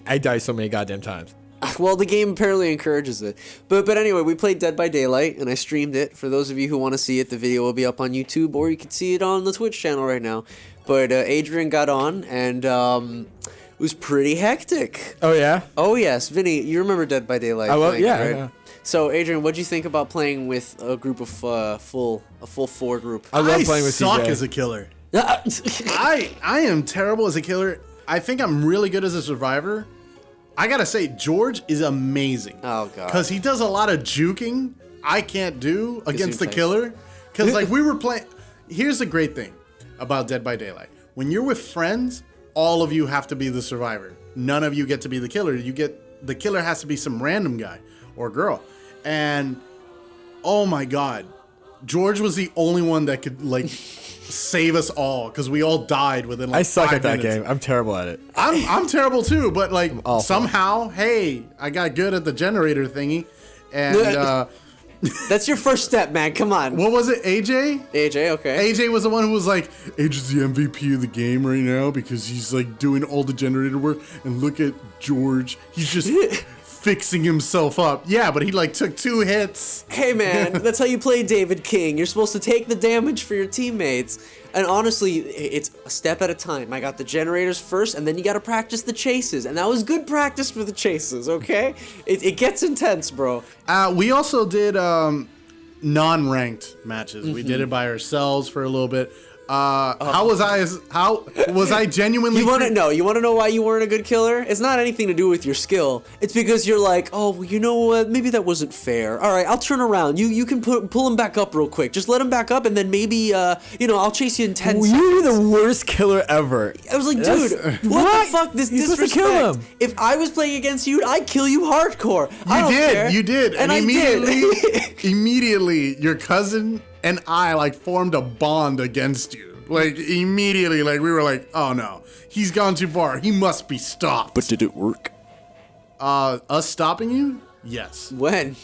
I die so many goddamn times. Well, the game apparently encourages it. But anyway, we played Dead by Daylight, and I streamed it. For those of you who want to see it, the video will be up on YouTube, or you can see it on the Twitch channel right now. But Adrian got on, and it was pretty hectic. Oh yeah. Oh, yes. Vinny, you remember Dead by Daylight? I love. playing it, Yeah. right? Yeah. So, Adrian, what'd you think about playing with a group of full 4 group? I love playing with suck CJ. as a killer. I am terrible as a killer. I think I'm really good as a survivor. I gotta say, George is amazing. Oh, God. Because he does a lot of juking I can't do against the seems like- killer. Because like we were playing. Here's the great thing about Dead by Daylight. When you're with friends, all of you have to be the survivor. None of you get to be the killer. The killer has to be some random guy or girl. And oh my God, George was the only one that could like save us all because we all died within like I suck 5 at that minutes. game. I'm terrible at it. I'm terrible too, but like awful. somehow, hey, I got good at the generator thingy. And That's your first step, man. Come on. what was it, AJ? AJ, okay. AJ was the one who was like, AJ's the MVP of the game right now because he's like doing all the generator work. And look at George. He's just fixing himself up. Yeah, but he like took 2 hits. Hey, man, that's how you play David King. You're supposed to take the damage for your teammates. And honestly, it's a step at a time. I got the generators first, and then you got to practice the chases. And that was good practice for the chases, okay? It gets intense, bro. We also did non-ranked matches. We did it by ourselves for a little bit. How was I genuinely You want to know why you weren't a good killer? It's not anything to do with your skill. It's because you're like, oh, well, you know what? Maybe that wasn't fair. All right, I'll turn around. You can pull him back up real quick. Just let him back up, and then maybe I'll chase you in 10 seconds. You're the worst killer ever. I was like, That's- dude, what what? the fuck? This You're supposed disrespect. to kill him. If I was playing against you, I'd kill you hardcore. I don't care. You did. And I did. Immediately, your cousin and I like formed a bond against you. Like immediately, like we were like, oh no, he's gone too far. He must be stopped. But did it work? Us stopping you? Yes. When?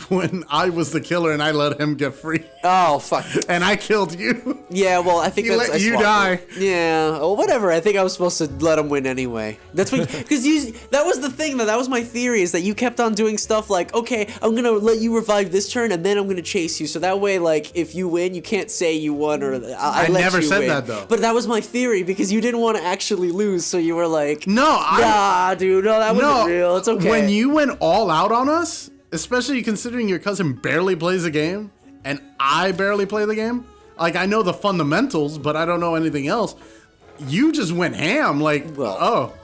When I was the killer and I let him get free, Oh, fuck. and I killed you. Yeah, well, I think He that's... let I you swapped die. it. Yeah, well, whatever. I think I was supposed to let him win anyway. That's what... Because that was the thing, though. That was my theory, is that you kept on doing stuff like, okay, I'm going to let you revive this turn, and then I'm going to chase you. So that way, like, if you win, you can't say you won, or I let never you said win. that, though. But that was my theory, because you didn't want to actually lose, so you were like... No, Nah, dude, no, that wasn't real. It's okay. When you went all out on us, especially considering your cousin barely plays the game and I barely play the game, like I know the fundamentals, but I don't know anything else. You just went ham, like, Well-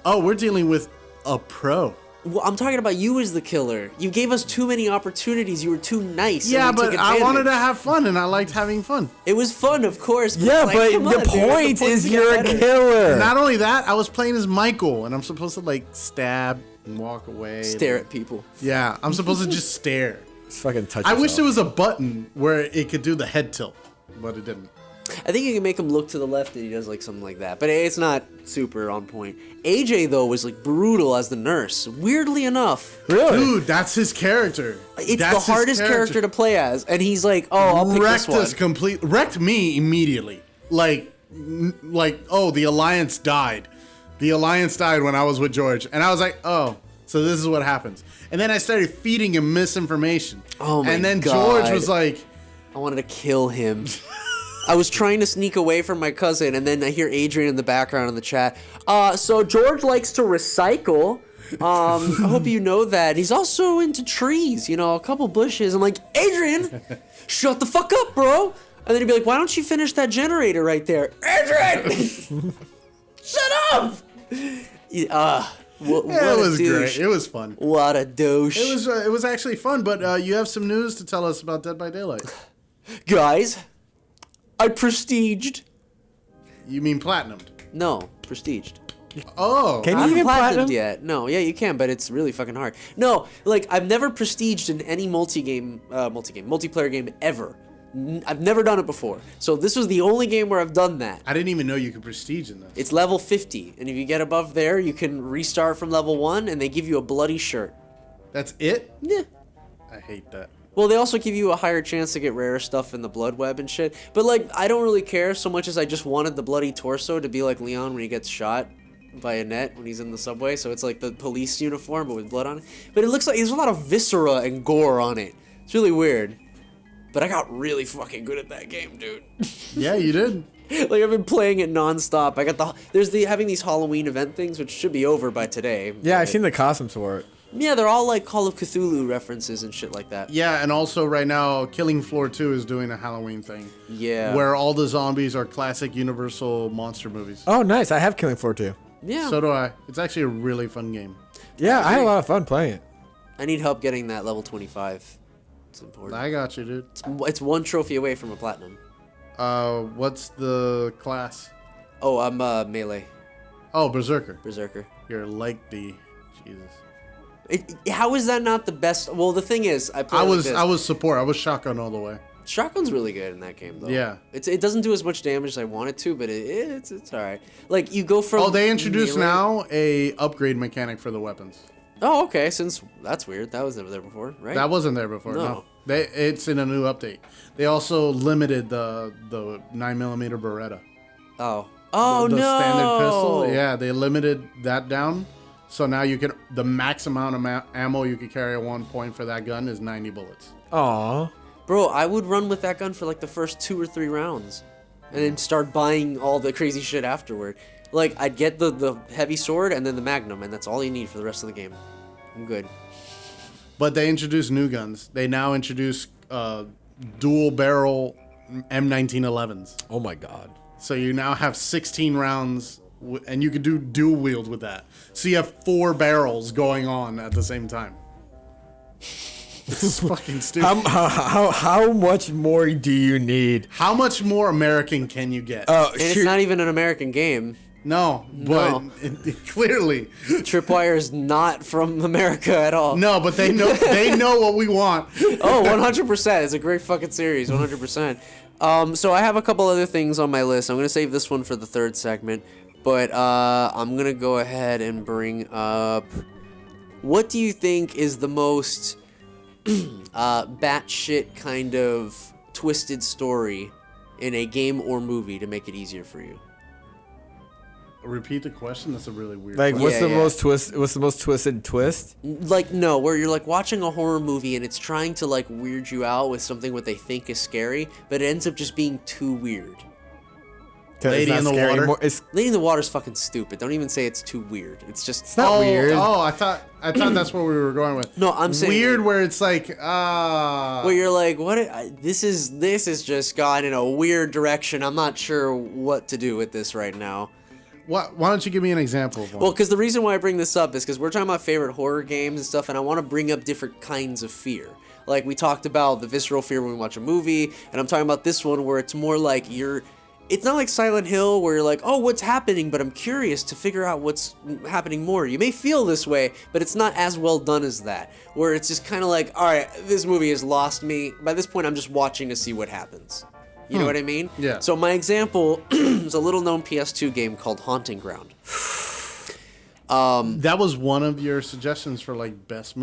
oh, we're dealing with a pro. Well, I'm talking about you as the killer. You gave us too many opportunities. You were too nice. Yeah, and we but took I wanted to advantage. have fun, and I liked having fun. It was fun, of course. But Yeah, it's like, but come the on, dude, point the is to get you're a better. killer. Not only that, I was playing as Michael, and I'm supposed to like stab and walk away. Stare at people. Yeah, I'm supposed to just stare. Just fucking touch I wish yourself. there was a button where it could do the head tilt, but it didn't. I think you can make him look to the left and he does like something like that. But it's not super on point. AJ, though, was like brutal as the nurse. Weirdly enough. Really? Dude, that's his character. It's That's the his hardest character to play as. And he's like, oh, I'll pick wrecked this one. us wrecked me immediately. Like, oh, the Alliance died. The Alliance died when I was with George, and I was like, oh, so this is what happens. And then I started feeding him misinformation. Oh my And then God. George was like, I wanted to kill him. I was trying to sneak away from my cousin, and then I hear Adrian in the background in the chat. So George likes to recycle. I hope you know that. He's also into trees, you know, a couple bushes. I'm like, Adrian, shut the fuck up, bro. And then he'd be like, why don't you finish that generator right there? Adrian! Shut up! What yeah, it a was douche. great. It was fun. What a douche. It was actually fun, but you have some news to tell us about Dead by Daylight. Guys, I prestiged. You mean platinumed? No, prestiged. Oh. Can I you haven't even platinum? platinumed yet. No, yeah, you can, but it's really fucking hard. No, like I've never prestiged in any multiplayer game ever. I've never done it before. So this was the only game where I've done that. I didn't even know you could prestige in this. It's level 50, and if you get above there, you can restart from level 1, and they give you a bloody shirt. That's it? Yeah. I hate that. Well, they also give you a higher chance to get rare stuff in the blood web and shit. But like, I don't really care so much as I just wanted the bloody torso to be like Leon when he gets shot by a net when he's in the subway. So it's like the police uniform, but with blood on it. But it looks like there's a lot of viscera and gore on it. It's really weird. But I got really fucking good at that game, dude. Yeah, you did. Like I've been playing it nonstop. I got having these Halloween event things, which should be over by today. Yeah, I've but- seen the costumes for it. Yeah, they're all like Call of Cthulhu references and shit like that. Yeah, and also right now, Killing Floor 2 is doing a Halloween thing. Yeah. Where all the zombies are classic Universal monster movies. Oh, nice. I have Killing Floor 2. Yeah. So do I. It's actually a really fun game. Yeah, I had a lot of fun playing it. I need help getting that level 25. It's important. I got you, dude. It's one trophy away from a platinum. What's the class? Oh, I'm melee Oh, Berserker. berserker. You're like the... Jesus. How is that not the best? Well, the thing is, I was support. I was shotgun all the way. Shotgun's really good in that game, though. Yeah. It doesn't do as much damage as I want it to, but it's all right. Like you go from. Oh, they introduced melee- now a upgrade mechanic for the weapons. Oh, okay. Since that's weird. That was never there before, right? That wasn't there before. No. No. It's in a new update. They also limited the 9mm Beretta. Oh. Oh the no. standard pistol. Yeah, they limited that down. So now the max amount of ammo you can carry at one point for that gun is 90 bullets. Aw. Bro, I would run with that gun for like the first 2 or 3 rounds, and then start buying all the crazy shit afterward. Like I'd get the heavy sword and then the magnum, and that's all you need for the rest of the game. I'm good. But they introduced new guns. They now introduce dual barrel M1911s. Oh my god. So you now have 16 rounds, and you can do dual wield with that. So you have 4 barrels going on at the same time. It's fucking stupid. How much more do you need? How much more American can you get? And it's not even an American game. No, but clearly. Tripwire is not from America at all. No, but they know what we want. Oh, 100%. It's a great fucking series, 100%. So I have a couple other things on my list. I'm going to save this one for the third segment. But I'm going to go ahead and bring up... What do you think is the most batshit kind of twisted story in a game or movie to make it easier for you? Repeat the question. That's a really weird. Like, question. what's the most twisted twist? Like, no, where you're like watching a horror movie and it's trying to like weird you out with something what they think is scary, but it ends up just being too weird. Lady in the Water? Lady in the Water is fucking stupid. Don't even say it's too weird. It's just... It's not weird. Oh, I thought that's what we were going with. No, I'm saying... Weird where it's like, where you're like, what? This is just gone in a weird direction. I'm not sure what to do with this right now. Why don't you give me an example of one? Well, because the reason why I bring this up is because we're talking about favorite horror games and stuff, and I want to bring up different kinds of fear. Like, we talked about the visceral fear when we watch a movie, and I'm talking about this one where it's more like it's not like Silent Hill where you're like, oh, what's happening? But I'm curious to figure out what's happening more. You may feel this way, but it's not as well done as that. Where it's just kind of like, all right, this movie has lost me. By this point, I'm just watching to see what happens. You know what I mean? Yeah. So my example is a little-known PS2 game called Haunting Ground. That was one of your suggestions for like best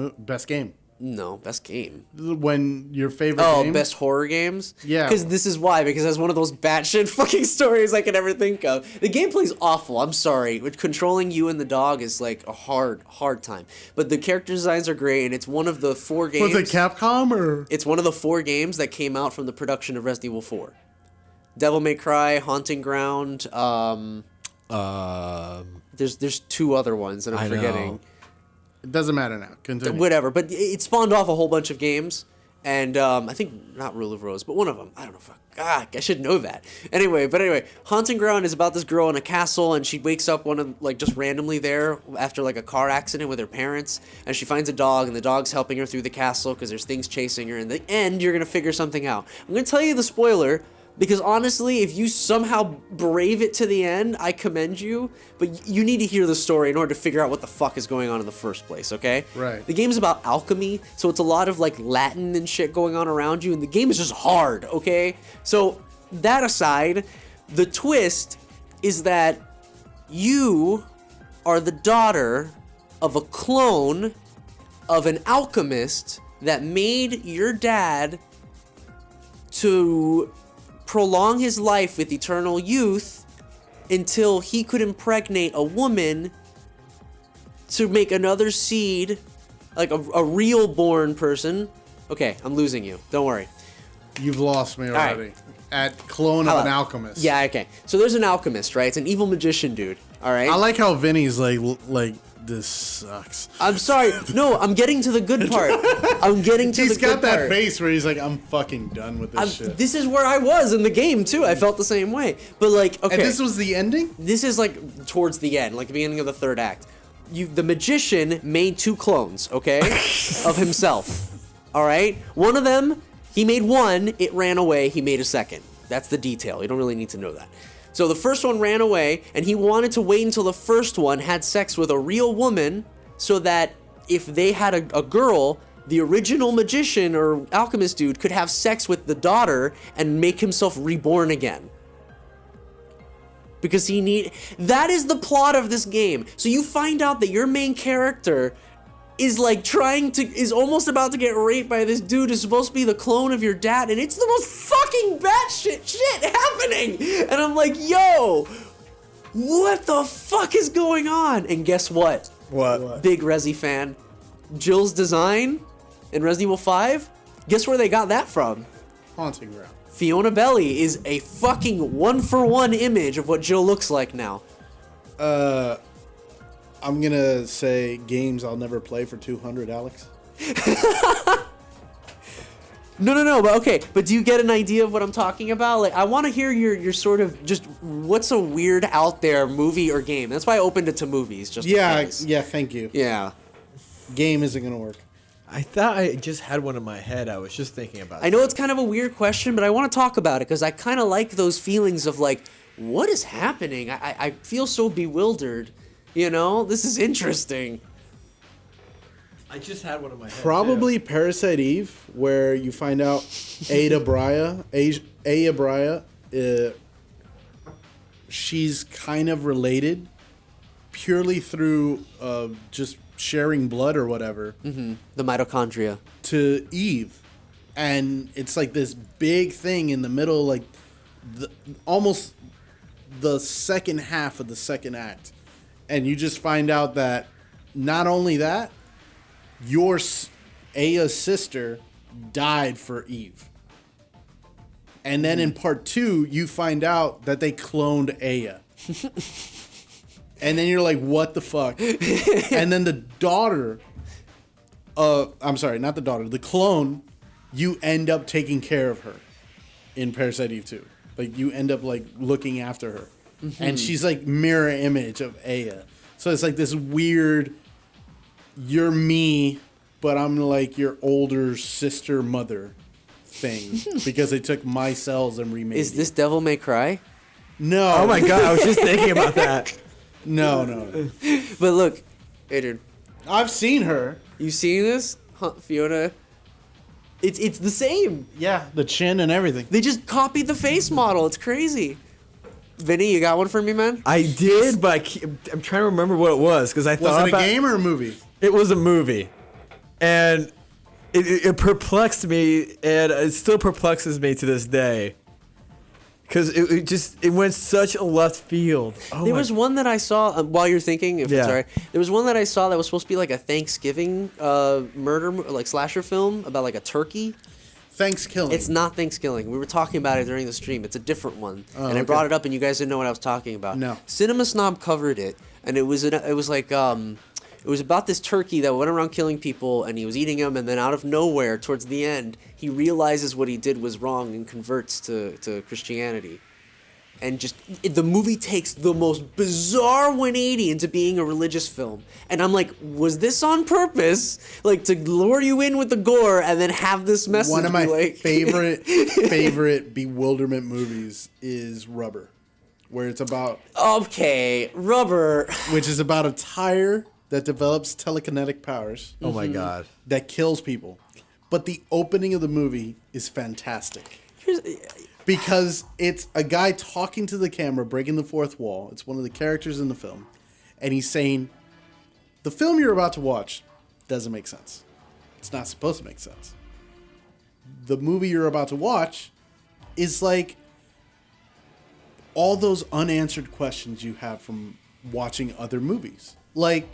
game. No, best game. When your favorite game? Best horror games? Yeah. Because this is why. Because that's one of those batshit fucking stories I can ever think of. The gameplay's awful. I'm sorry. But controlling you and the dog is like a hard time. But the character designs are great, and it's one of the 4 games. Was it Capcom or? It's one of the 4 games that came out from the production of Resident Evil 4. Devil May Cry, Haunting Ground. There's 2 other ones that I'm forgetting. know. It doesn't matter now. Continue. Whatever, but it spawned off a whole bunch of games, and I think not Rule of Rose, but one of them. I don't know. I should know that. Anyway, Haunting Ground is about this girl in a castle, and she wakes up just randomly there after like a car accident with her parents, and she finds a dog, and the dog's helping her through the castle because there's things chasing her. In the end, you're gonna figure something out. I'm gonna tell you the spoiler. Because honestly, if you somehow brave it to the end, I commend you. But you need to hear the story in order to figure out what the fuck is going on in the first place, okay? Right. The game's about alchemy, so it's a lot of like Latin and shit going on around you, and the game is just hard, okay? So that aside, the twist is that you are the daughter of a clone of an alchemist that made your dad to prolong his life with eternal youth until he could impregnate a woman to make another seed, like a real born person. Okay, I'm losing you. Don't worry. You've lost me right. already. At clone of an alchemist. Yeah, okay. So there's an alchemist, right? It's an evil magician dude, all right? I like how Vinny's like this sucks. I'm sorry. No, I'm getting to the good part. I'm getting to the He's good got that part. face where he's like, I'm fucking done with this shit. This is where I was in the game, too. I felt the same way. But, like, okay. And this was the ending? This is, like, towards the end, like the beginning of the 3rd act. The magician made 2 clones, okay, of himself, all right? One of them, he made one, it ran away, he made a second. That's the detail. You don't really need to know that. So the first one ran away, and he wanted to wait until the first one had sex with a real woman so that if they had a girl, the original magician or alchemist dude could have sex with the daughter and make himself reborn again. Because that is the plot of this game. So you find out that your main character is like is almost about to get raped by this dude who's supposed to be the clone of your dad, and it's the most fucking batshit shit happening. And I'm like, yo, what the fuck is going on? And guess what? What? Big Resi fan. Jill's design in Resident Evil 5, guess where they got that from? Haunting Ground. Fiona Belli is a fucking 1-for-1 image of what Jill looks like now. I'm gonna say games I'll never play for 200, Alex. No, but okay. But do you get an idea of what I'm talking about? Like, I want to hear your sort of just what's a weird out there movie or game. That's why I opened it to movies. Just because. Yeah, thank you. Yeah. Game isn't gonna work. I thought I just had one in my head. I was just thinking about it. I know it's kind of a weird question, but I want to talk about it because I kind of like those feelings of like, what is happening? I feel so bewildered. You know, this is interesting. I just had one in my head. Probably Parasite Eve, where you find out Aya Bria, she's kind of related purely through just sharing blood or whatever. Mm-hmm. The mitochondria. To Eve. And it's like this big thing in the middle, like almost the second half of the second act. And you just find out that not only that, Aya's sister died for Eve. And then in part 2, you find out that they cloned Aya. And then you're like, what the fuck? And then the daughter, I'm sorry, not the daughter, the clone, you end up taking care of her in Parasite Eve 2. Like, you end up, like, looking after her. and she's like mirror image of Aya. So it's like this weird, you're me, but I'm like your older sister mother thing because they took my cells and remade Is you. this Devil May Cry? No. Oh my god, I was just thinking about that. No. But look, hey dude, I've seen her. you seen this? Huh, Fiona? It's the same. Yeah, the chin and everything. They just copied the face model. It's crazy. Vinny, you got one for me, man? I did, but I'm trying to remember what it was because I thought Was it a about game or a movie? It was a movie, and it perplexed me, and it still perplexes me to this day. Because it went such a left field. Oh There my- was one that I saw while you're thinking. If Yeah. sorry, there was one that I saw that was supposed to be like a Thanksgiving like slasher film about like a turkey. Thanksgiving. It's not Thanksgiving. We were talking about it during the stream. It's a different one, and I okay. brought it up, and you guys didn't know what I was talking about. No. Cinema Snob covered it, and it was like it was about this turkey that went around killing people, and he was eating them, and then out of nowhere, towards the end, he realizes what he did was wrong and converts to Christianity. And just the movie takes the most bizarre 180 into being a religious film, and I'm like, was this on purpose, like to lure you in with the gore and then have this message? One of my be like, favorite bewilderment movies is Rubber, where it's about Okay, Rubber. which is about a tire that develops telekinetic powers Oh my god. that kills people. But the opening of the movie is fantastic. Because it's a guy talking to the camera, breaking the fourth wall. It's one of the characters in the film. And he's saying, the film you're about to watch doesn't make sense. It's not supposed to make sense. The movie you're about to watch is like all those unanswered questions you have from watching other movies. Like,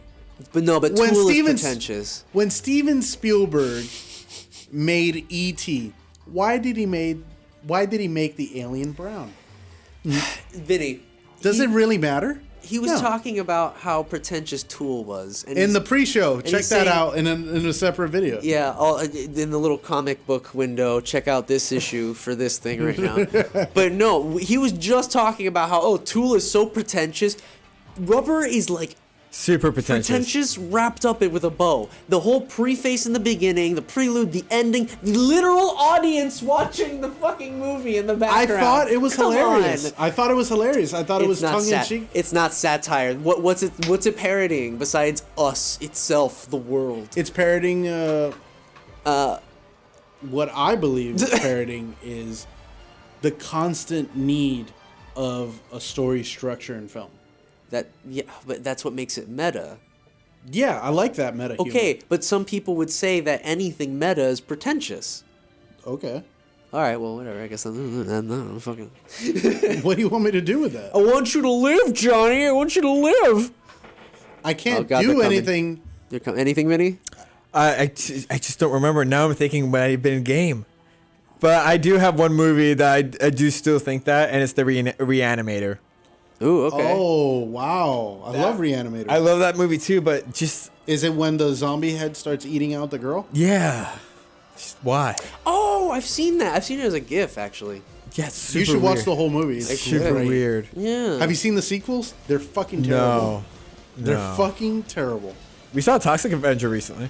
But no, but when Tool is Steven pretentious. when Steven Spielberg made E.T., why did he make the alien brown? Vinny, Does it really matter? he was No. talking about how pretentious Tool was. And In he's- the pre-show. Check he's that saying- out in a separate video. Yeah, in the little comic book window, check out this issue for this thing right now. But no, he was just talking about how, Tool is so pretentious. Rubber is like Super pretentious. wrapped up it with a bow. The whole preface in the beginning, the prelude, the ending, the literal audience watching the fucking movie in the I background. thought it was Come hilarious. on. I thought it was hilarious. I thought it was tongue in cheek. It's not satire. What's it parodying besides us itself, the world? It's parroting what I believe it's parroting is the constant need of a story structure in film. But that's what makes it meta. Yeah, I like that meta humor. Okay, but some people would say that anything meta is pretentious. Okay. All right, well, whatever. I guess I'm fucking. What do you want me to do with that? I want you to live, Johnny. I want you to live. I can't Oh, God, they're do coming. anything. Anything, Vinny? I just don't remember. Now I'm thinking when I've been in game. But I do have one movie that I do still think that, and it's the Reanimator. Ooh, okay. Oh, wow. I love Reanimator. I love that movie too, but just Is it when the zombie head starts eating out the girl? yeah. Just why? Oh, I've seen that. I've seen it as a GIF, actually. Yeah, it's super You should watch weird. the whole movie. It's Super great. weird. Yeah. Have you seen the sequels? They're fucking terrible. No. They're No. fucking terrible. We saw Toxic Avenger recently.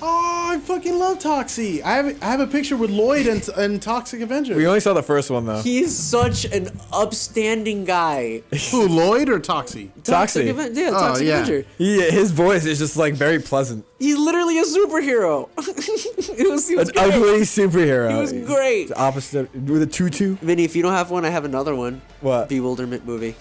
Oh, I fucking love Toxie. I have a picture with Lloyd and Toxic Avenger. We only saw the first one though. He's such an upstanding guy. Who, Lloyd or Toxie? Toxic. Yeah, Toxic yeah. Avenger. His voice is just like very pleasant. He's literally a superhero. He was An great. ugly superhero. He was great. The opposite with a tutu. Vinny, if you don't have one, I have another one. What? Bewilderment movie.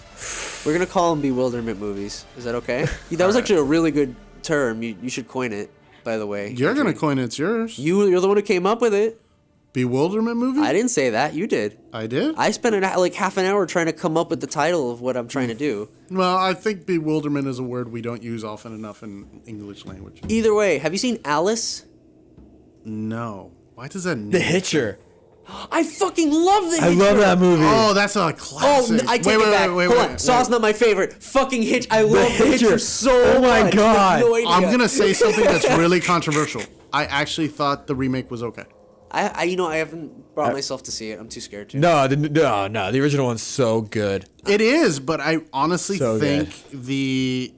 We're gonna call them bewilderment movies. Is that okay? That was actually a really good term. You should coin it, by the way. You're going to coin it. It's yours. You're the one who came up with it. Bewilderment movie? I didn't say that. You did. I did? I spent like half an hour trying to come up with the title of what I'm trying to do. Well, I think bewilderment is a word we don't use often enough in English language. Either way, have you seen Alice? No. Why does that The Hitcher. I fucking love the I love that movie. Oh, that's a Oh, classic. I take it back. Hold on. Saw's not my favorite. Fucking Hitch. I love the Hitcher. Hitcher so Oh my much. God. You have no idea. I'm going to say something that's really controversial. I actually thought the remake was okay. I haven't brought myself to see it. I'm too scared to. No, the original one's so good. It is, but I honestly So think the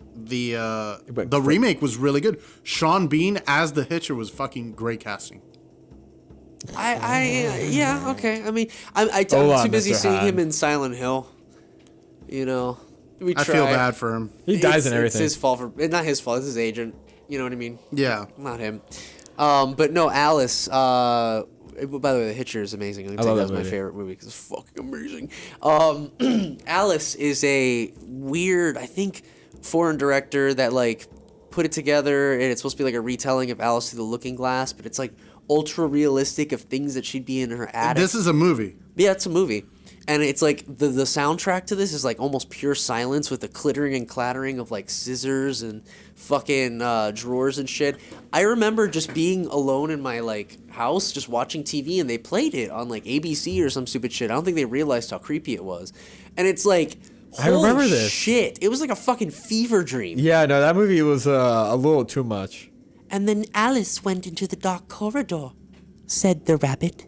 remake was really good. Sean Bean as the Hitcher was fucking great casting. Yeah, okay. I mean, I'm Hold on, too busy Mr. seeing him Han. in Silent Hill. You know, we I try. feel bad for him. He dies and It's everything. his fault it's not his fault. It's his agent. You know what I mean? Yeah. Not him. But no, Alice. By the way, The Hitcher is amazing. I think love that's that my movie. favorite movie because it's fucking amazing. Alice is a weird, I think, foreign director that like put it together, and it's supposed to be like a retelling of Alice Through the Looking Glass, but it's like ultra realistic of things that she'd be in her attic. This is a movie. Yeah, it's a movie. And it's like the soundtrack to this is like almost pure silence with the clittering and clattering of like scissors and fucking drawers and shit. I remember just being alone in my like house just watching TV and they played it on like ABC or some stupid shit. I don't think they realized how creepy it was. And it's like, I remember holy this. shit. It was like a fucking fever dream. Yeah, no, that movie was a little too much. And then Alice went into the dark corridor, said the rabbit.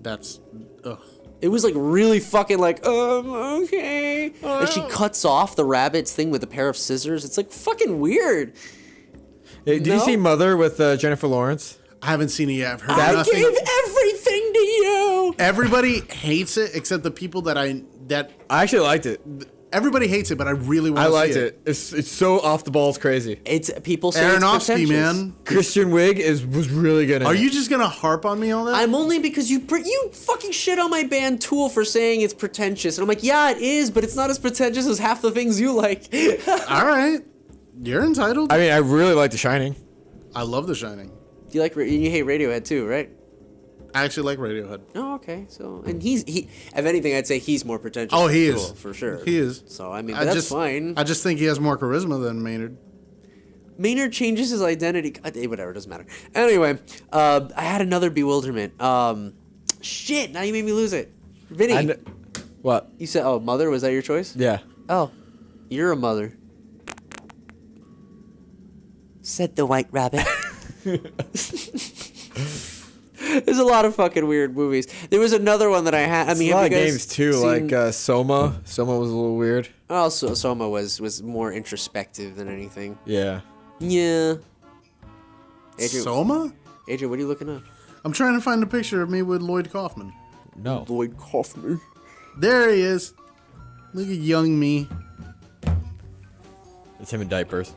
That's. Ugh. It was like really fucking like, okay. And she cuts off the rabbit's thing with a pair of scissors. It's like fucking weird. Hey, did you No? see Mother with Jennifer Lawrence? I haven't seen it yet. I've heard I nothing. gave everything to you. Everybody hates it except the people that I actually liked it. Everybody hates it, but I really want I to see liked it. It's so off the balls crazy. It's people say it's Aronofsky, pretentious. man. Christian Wiig was really good. Are you just gonna harp on me on that? I'm only because you fucking shit on my band Tool for saying it's pretentious, and I'm like, yeah, it is, but it's not as pretentious as half the things you like. All right, you're entitled. I mean, I really like The Shining. I love The Shining. You hate Radiohead too, right? I actually like Radiohead. Oh, okay. So, and he, if anything, I'd say he's more pretentious. Oh, than he Tool, is for sure. He is. So, I mean, but that's fine. I just think he has more charisma than Maynard. Maynard changes his identity. Whatever, doesn't matter. Anyway, I had another bewilderment. Shit, now you made me lose it. Vinny, What? you said, oh, mother, was that your choice? Yeah. Oh, you're a mother. Said the white rabbit. There's a lot of fucking weird movies. There was another one that I had. I mean, a lot have of you guys games too, seen- like Soma. Soma was a little weird. Also, Soma was more introspective than anything. Yeah. Yeah. Adrian, Soma? Adrian, what are you looking up? I'm trying to find a picture of me with Lloyd Kaufman. No. Lloyd Kaufman. There he is. Look at young me. It's him in diapers.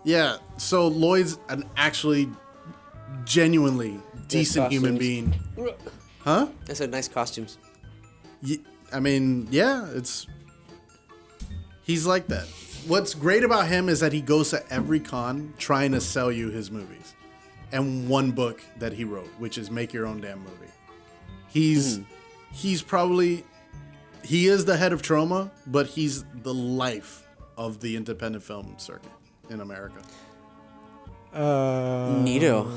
Yeah, so Lloyd's an actually genuinely decent human costumes. being. Huh? I said nice costumes. I mean, yeah, he's like that. What's great about him is that he goes to every con trying to sell you his movies. And one book that he wrote, which is Make Your Own Damn Movie. He's probably, he is the head of Troma, but he's the life of the independent film circuit in America. Neato.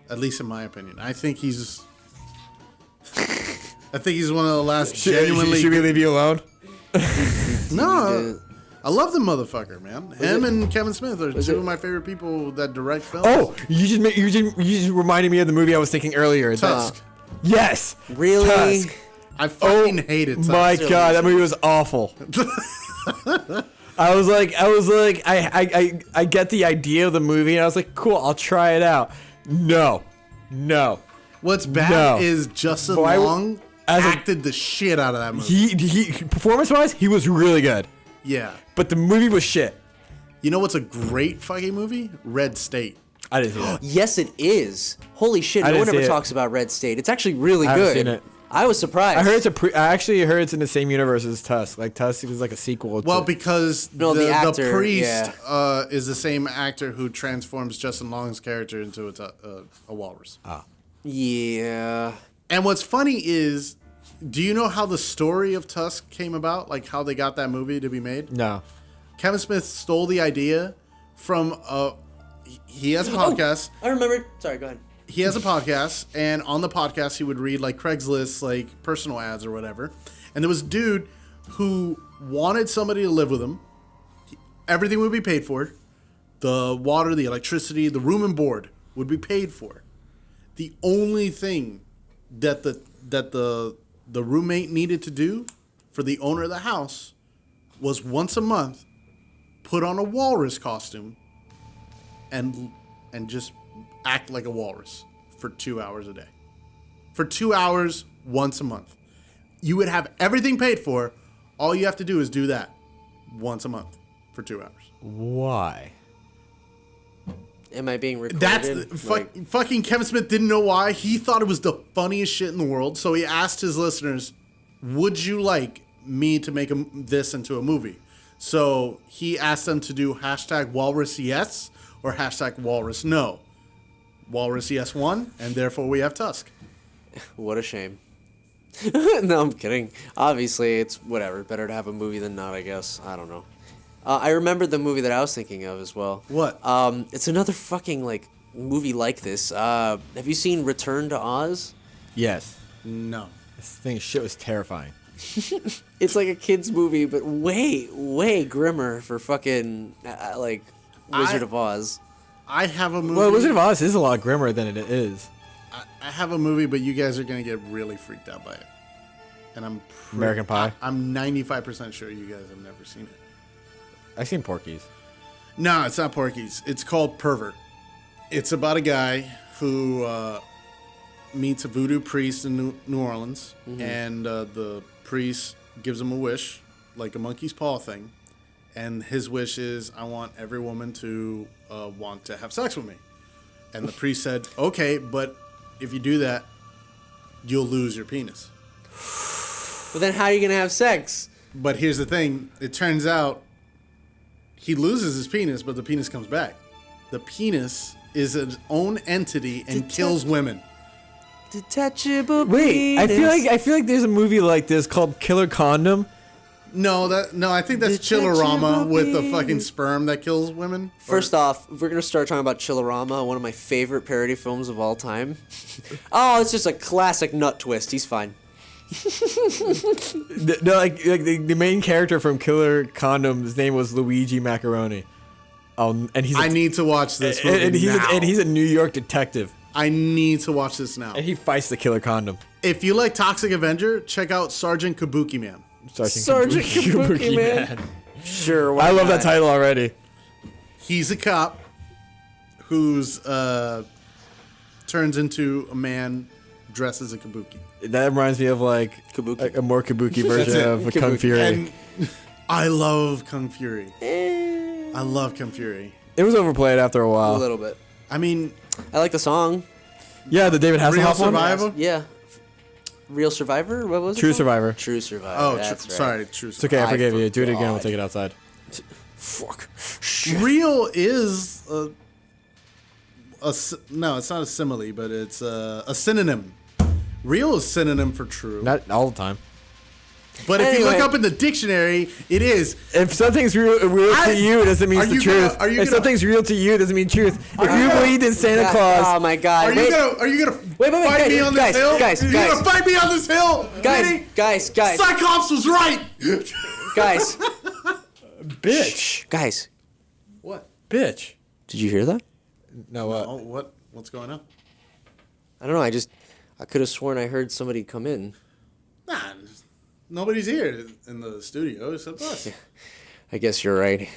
At least in my opinion. I think he's one of the last genuinely. Should we leave you alone? No, I love the motherfucker, man. Him and Kevin Smith are two of my favorite people that direct films. Oh, you just reminded me of the movie I was thinking earlier. Tusk. Yes. Really? Tusk. I fucking hated Tusk. My God, that movie was awful. I was like, I get the idea of the movie, and I was like, cool, I'll try it out. No. What's bad No. is Justin Why- Long as a- acted the shit out of that movie. He performance-wise, he was really good, Yeah. but the movie was shit. You know what's a great fucking movie? Red State. I didn't see that. Yes, it is. Holy shit! I No didn't one ever see it. talks about Red State. It's actually really I haven't good. seen it. I was surprised. I heard I actually heard it's in the same universe as Tusk. Like Tusk is like a sequel. Well, to, because No, the actor, priest yeah. is the same actor who transforms Justin Long's character into a walrus. Yeah. And what's funny is, do you know how the story of Tusk came about? Like how they got that movie to be made? no. Kevin Smith stole the idea from he has a podcast. I remembered. Sorry, go ahead. He has a podcast, and on the podcast he would read like Craigslist, like personal ads or whatever. And there was a dude who wanted somebody to live with him. Everything would be paid for. The water, the electricity, the room and board would be paid for. The only thing that the roommate needed to do for the owner of the house was once a month put on a walrus costume and just act like a walrus for 2 hours a day. For 2 hours once a month. You would have everything paid for. All you have to do is do that once a month for 2 hours. Why? Am I being recorded? That's fucking Kevin Smith didn't know why. He thought it was the funniest shit in the world. So he asked his listeners, would you like me to make this into a movie? So he asked them to do #walrus yes or #walrus no. Walrus yes won, and therefore we have Tusk. What a shame. No, I'm kidding. Obviously, it's whatever. Better to have a movie than not, I guess. I don't know. I remembered the movie that I was thinking of as well. What? It's another fucking, like, movie like this. Have you seen Return to Oz? Yes. No. This shit was terrifying. It's like a kid's movie, but way, way grimmer for fucking, Wizard of Oz. I have a movie. Well, Wizard of Oz is a lot grimmer than it is. I have a movie, but you guys are going to get really freaked out by it. And I'm... American Pie? I'm 95% sure you guys have never seen it. I've seen Porky's. No, it's not Porky's. It's called Pervert. It's about a guy who meets a voodoo priest in New Orleans, and the priest gives him a wish, like a monkey's paw thing, and his wish is, I want every woman to want to have sex with me. And the priest said, okay, but if you do that, you'll lose your penis. But then how are you going to have sex? But here's the thing. It turns out he loses his penis, but the penis comes back. The penis is its own entity and kills women. Detachable Wait, penis. I feel like there's a movie like this called Killer Condom. No, I think that's Chillerama with the fucking sperm that kills women. First off, we're going to start talking about Chillerama, one of my favorite parody films of all time. Oh, it's just a classic nut twist. He's fine. The main character from Killer Condom, his name was Luigi Macaroni. And he's I need to watch this movie and he's now. and he's a New York detective. I need to watch this now. And he fights the Killer Condom. If you like Toxic Avenger, check out Sergeant Kabuki Man. Sergeant Kabuki Man. Sure, why I love not? that title already. He's a cop who's turns into a man dressed as a kabuki. That reminds me of like Kabuki. a more kabuki version of Kung Kabuki. Fury. And I love Kung Fury. I love Kung Fury. It was overplayed after a A while. little bit. I mean, I like the song. Yeah, the David Real Hasselhoff one. Survivor? Yeah. Real Survivor? What was it? True called? Survivor. True Survivor. oh, That's right. sorry, true. It's okay, I I forgave you. Do it again. We'll forgot. take it outside. Fuck. Real is no, it's not a simile, but it's a synonym. Real is synonym for true. Not all the time. But if you look Anyway. up in the dictionary, it is. If something's real to you, it doesn't mean Are it's the you truth. gonna- are you If gonna- something's real to you, it doesn't mean truth. If you believed in Santa Claus, Oh my god. Are you gonna wait, fight guys, me on guys, this hill? guys, You're guys. gonna fight me on this hill? Really? guys. Cyclops was right. Guys. bitch, Guys. What? bitch. Did you hear that? No, what? Oh, what? What's going on? I don't know. I could have sworn I heard somebody come in. Nah, nobody's here in the studio except us. I guess you're right.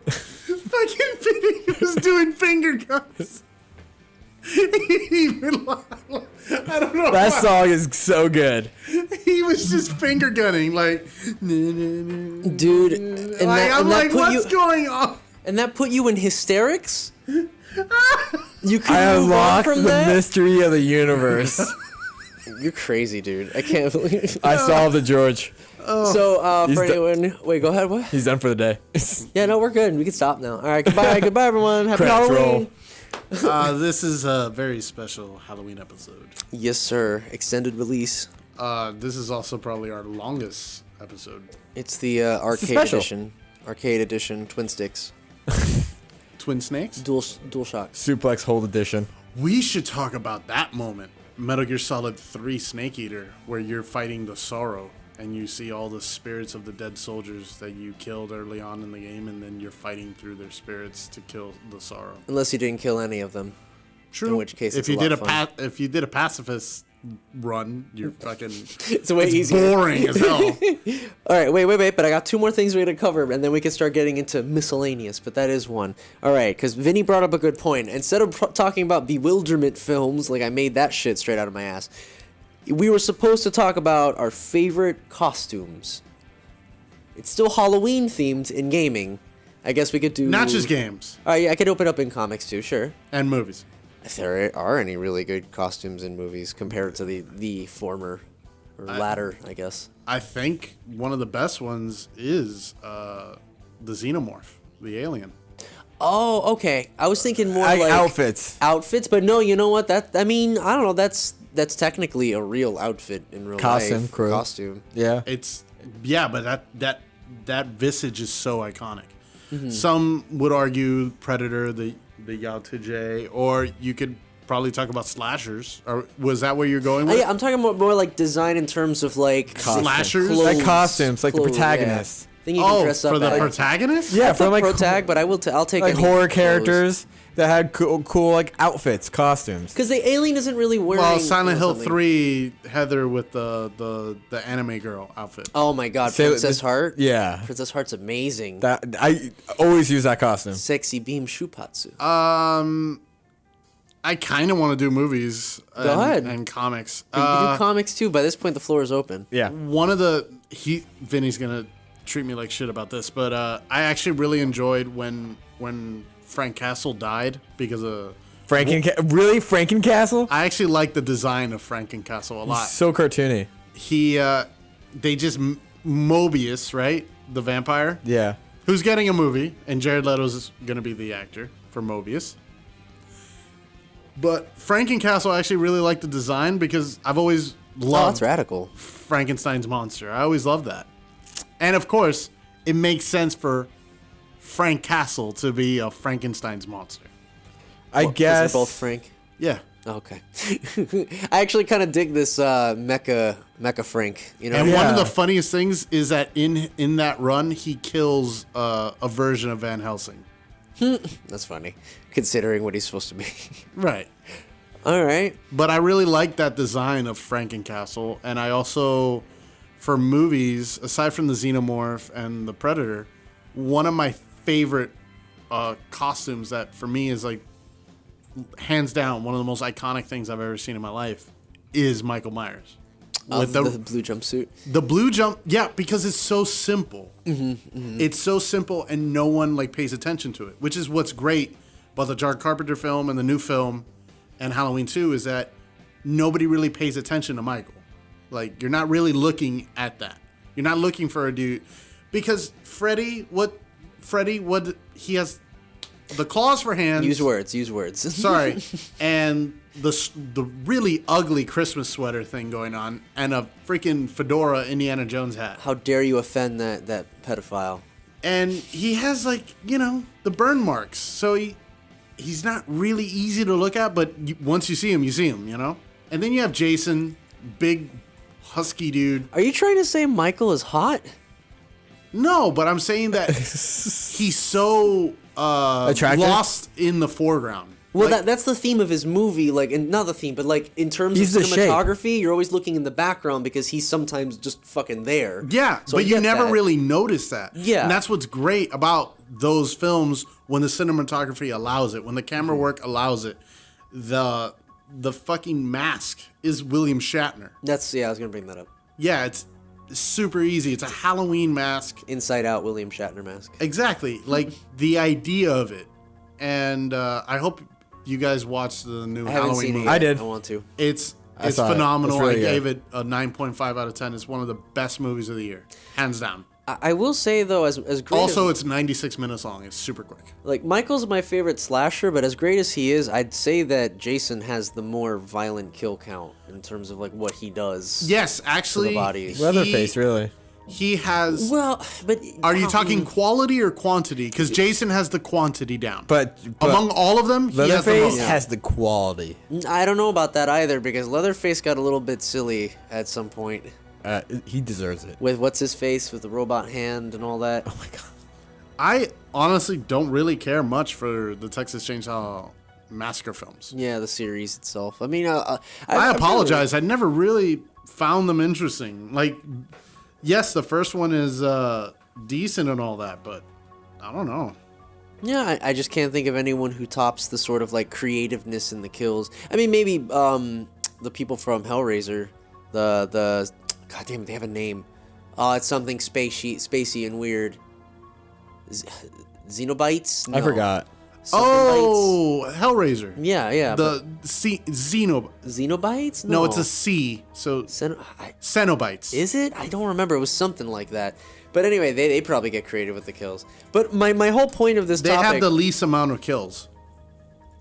Fucking Vinny was doing finger guns. I don't know. That why. song is so good. He was just finger gunning, like, Dude, and like, I'm that like, put what's going on? And that put you in hysterics? You couldn't I move on unlocked from the that? mystery of the universe. You're crazy, dude. I can't believe I solved it, George. So, He's for the- anyone... Wait, go ahead, what? He's done for the day. Yeah, no, we're good. We can stop now. All right, goodbye. Goodbye, everyone. Happy Credits Halloween. roll. This is a very special Halloween episode. Yes, sir. Extended release. This is also probably our longest episode. It's the arcade special. edition. Arcade edition, twin sticks. Twin Snakes? Dual shock. Suplex hold edition. We should talk about that moment. Metal Gear Solid 3 Snake Eater, where you're fighting the Sorrow, and you see all the spirits of the dead soldiers that you killed early on in the game, and then you're fighting through their spirits to kill the Sorrow. Unless you didn't kill any of them. True. In which case if it's you a lot did of fun. if you did a pacifist run, you're fucking It's way easier. boring as hell. All right, wait, but I got two more things we got to cover, and then we can start getting into miscellaneous, but that is one. All right, because Vinny brought up a good point. Instead of talking about bewilderment films, like I made that shit straight out of my ass, we were supposed to talk about our favorite costumes. It's still Halloween themed in gaming. I guess we could do... Not just games All right, yeah, I could open up in comics too, sure. and movies. If there are any really good costumes in movies compared to the former, or latter, I guess. I think one of the best ones is the Xenomorph, the alien. Oh, okay. I was thinking more Like like outfits. outfits, but no, you know what? I mean, I don't know. That's technically a real outfit in real Costume, life. crew. Costume. Yeah. But that visage is so iconic. Some would argue Predator, the Yao Tije, or you could probably talk about slashers. Or was that where you're going with? Yeah, I'm talking more like design in terms of like Slashers? clothes, Like costumes, like the clothes, protagonist. Yeah. Think you can Oh, dress up for the as protagonist? Yeah, That's from a like protag, but I'll take like any horror clothes. characters that had cool like outfits, costumes. Because the alien isn't really wearing. Well, Silent Hill something. 3, Heather with the anime girl outfit. Oh my God, Say- Princess Heart. Yeah. Princess Heart's amazing. That I always use that costume. Sexy beam shupatsu. I kind of want to do movies ahead. and comics. You can do comics too. By this point, the floor is open. Yeah. One of the Vinny's gonna treat me like shit about this, but I actually really enjoyed when Frank Castle died because of Really Frankencastle? I actually like the design of Frankencastle a lot. So cartoony. They just Mobius, right, the vampire, Yeah. who's getting a movie, and Jared Leto's gonna be the actor for Mobius. But Frankencastle, I actually really like the design because I've always Oh, loved that's radical. Frankenstein's monster. I always loved that. And of course, it makes sense for Frank Castle to be a Frankenstein's monster. I Is guess. it both Frank? Yeah. Okay. I actually kind of dig this Mecha Frank. You know. And one of Yeah. the funniest things is that in that run, he kills a version of Van Helsing. That's funny, considering what he's supposed to be. Right. All right. But I really like that design of Frankencastle. And I also, for movies, aside from the Xenomorph and the Predator, one of my favorite costumes that for me is like hands down one of the most iconic things I've ever seen in my life is Michael Myers. With the blue jumpsuit. The blue jump, yeah, because it's so simple. It's so simple, and no one like pays attention to it, which is what's great about the John Carpenter film and the new film and Halloween 2 is that nobody really pays attention to Michael. Like, you're not really looking at that. You're not looking for a dude because Freddy, he has the claws for hands. Use words. Sorry, and the really ugly Christmas sweater thing going on, and a freaking fedora Indiana Jones hat. How dare you offend that pedophile? And he has like the burn marks, so he's not really easy to look at. But once you see him, And then you have Jason, big husky dude. Are you trying to say Michael is hot? No, but I'm saying that he's so Attractive? lost in the foreground. Well, Like, that's the theme of his movie, like, and not the theme, but like in terms He's of the shape. cinematography, you're always looking in the background because he's sometimes just fucking there. yeah, So I but you get never that. really notice that. Yeah. And that's what's great about those films when the cinematography allows it, when the camera work allows it. The fucking mask is William Shatner. I was gonna bring that up. Yeah, super easy. It's a Halloween mask. Inside Out William Shatner mask. Exactly. Like the idea of it. And I hope you guys watched the new I haven't Halloween seen it movie. yet. I did. I want to. It's saw it. phenomenal. It's really I good. gave it a 9.5 out of 10. It's one of the best movies of the year. Hands down. I will say though, as great Also, as, it's 96 minutes long. It's super quick. like Michael's my favorite slasher, but as great as he is, I'd say that Jason has the more violent kill count in terms of like what he does. Yes, actually. bodies. Leatherface, really. He has. Well, but Are you talking quality or quantity? Because Jason has the quantity down. But Among all of them, he has the Leatherface most. has the quality. I don't know about that either because Leatherface got a little bit silly at some point He deserves it. with what's his face with the robot hand and all that. Oh my god. I honestly don't really care much for the Texas Chainsaw Massacre films. Yeah, the series itself. I mean, I apologize. I never really found them interesting. Like, yes, the first one is decent and all that, but I don't know. Yeah, I just can't think of anyone who tops the sort of like creativeness in the kills. I mean, maybe the people from Hellraiser, the God damn it, they have a name. It's something spacey and weird. Xenobites? I No. forgot. Something Oh, Hellraiser. bites. Yeah. The Xenobites? No, it's a C. So Cenobites. Is it? I don't remember. It was something like that. But anyway, they probably get creative with the kills. But my whole point of this They topic... have the least amount of kills.